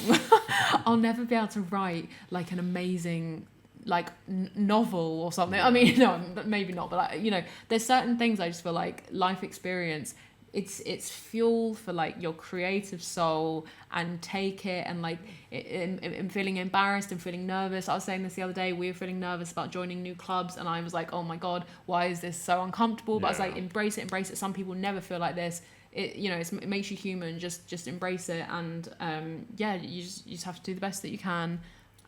I'll never be able to write like an amazing like novel or something. I mean, no, maybe not, but like, you know, there's certain things I just feel like life experience, it's fuel for like your creative soul, and take it. And like I'm feeling embarrassed and feeling nervous. I was saying this the other day, we were feeling nervous about joining new clubs, and I was like, oh my god, why is this so uncomfortable? But I was like, embrace it. Some people never feel like this. It, you know, it makes you human. Just embrace it. And you just have to do the best that you can,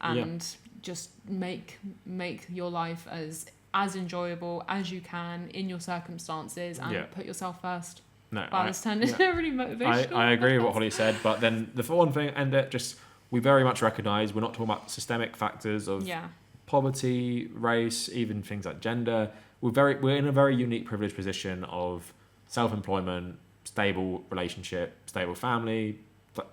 and just make your life as enjoyable as you can in your circumstances, and put yourself first. No, wow, this turned into really motivational. I agree with what Holly said, but then the one thing, and we very much recognise we're not talking about systemic factors of poverty, race, even things like gender. We're in a very unique, privileged position of self-employment, stable relationship, stable family,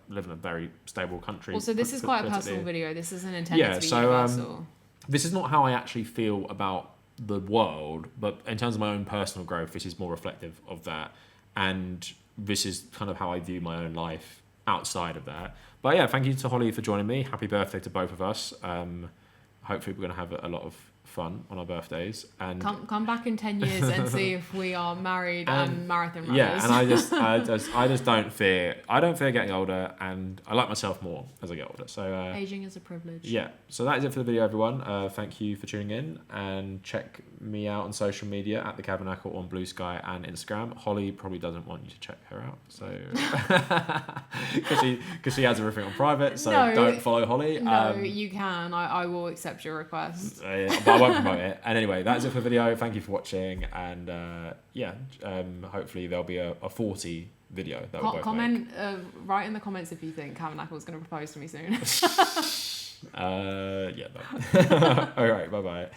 live in a very stable country. Also, this is quite a personal video. This isn't intended to be universal. This is not how I actually feel about the world, but in terms of my own personal growth, this is more reflective of that. And this is kind of how I view my own life outside of that. But yeah, thank you to Holly for joining me. Happy birthday to both of us. Hopefully we're going to have a lot of fun on our birthdays, and come back in 10 years and see if we are married and marathon runners. Yeah, and I just don't fear getting older, and I like myself more as I get older. So aging is a privilege. Yeah, so that is it for the video, everyone. Thank you for tuning in, and check me out on social media at the Kavernacle on Blue Sky and Instagram. Holly probably doesn't want you to check her out, so because she has everything on private, so don't follow Holly. No, you can. I will accept your request. But I won't promote it. And anyway, that's it for the video. Thank you for watching, and hopefully there'll be a 40 video that we'll both comment make. Write in the comments if you think Kavernacle is going to propose to me soon. All right, bye bye.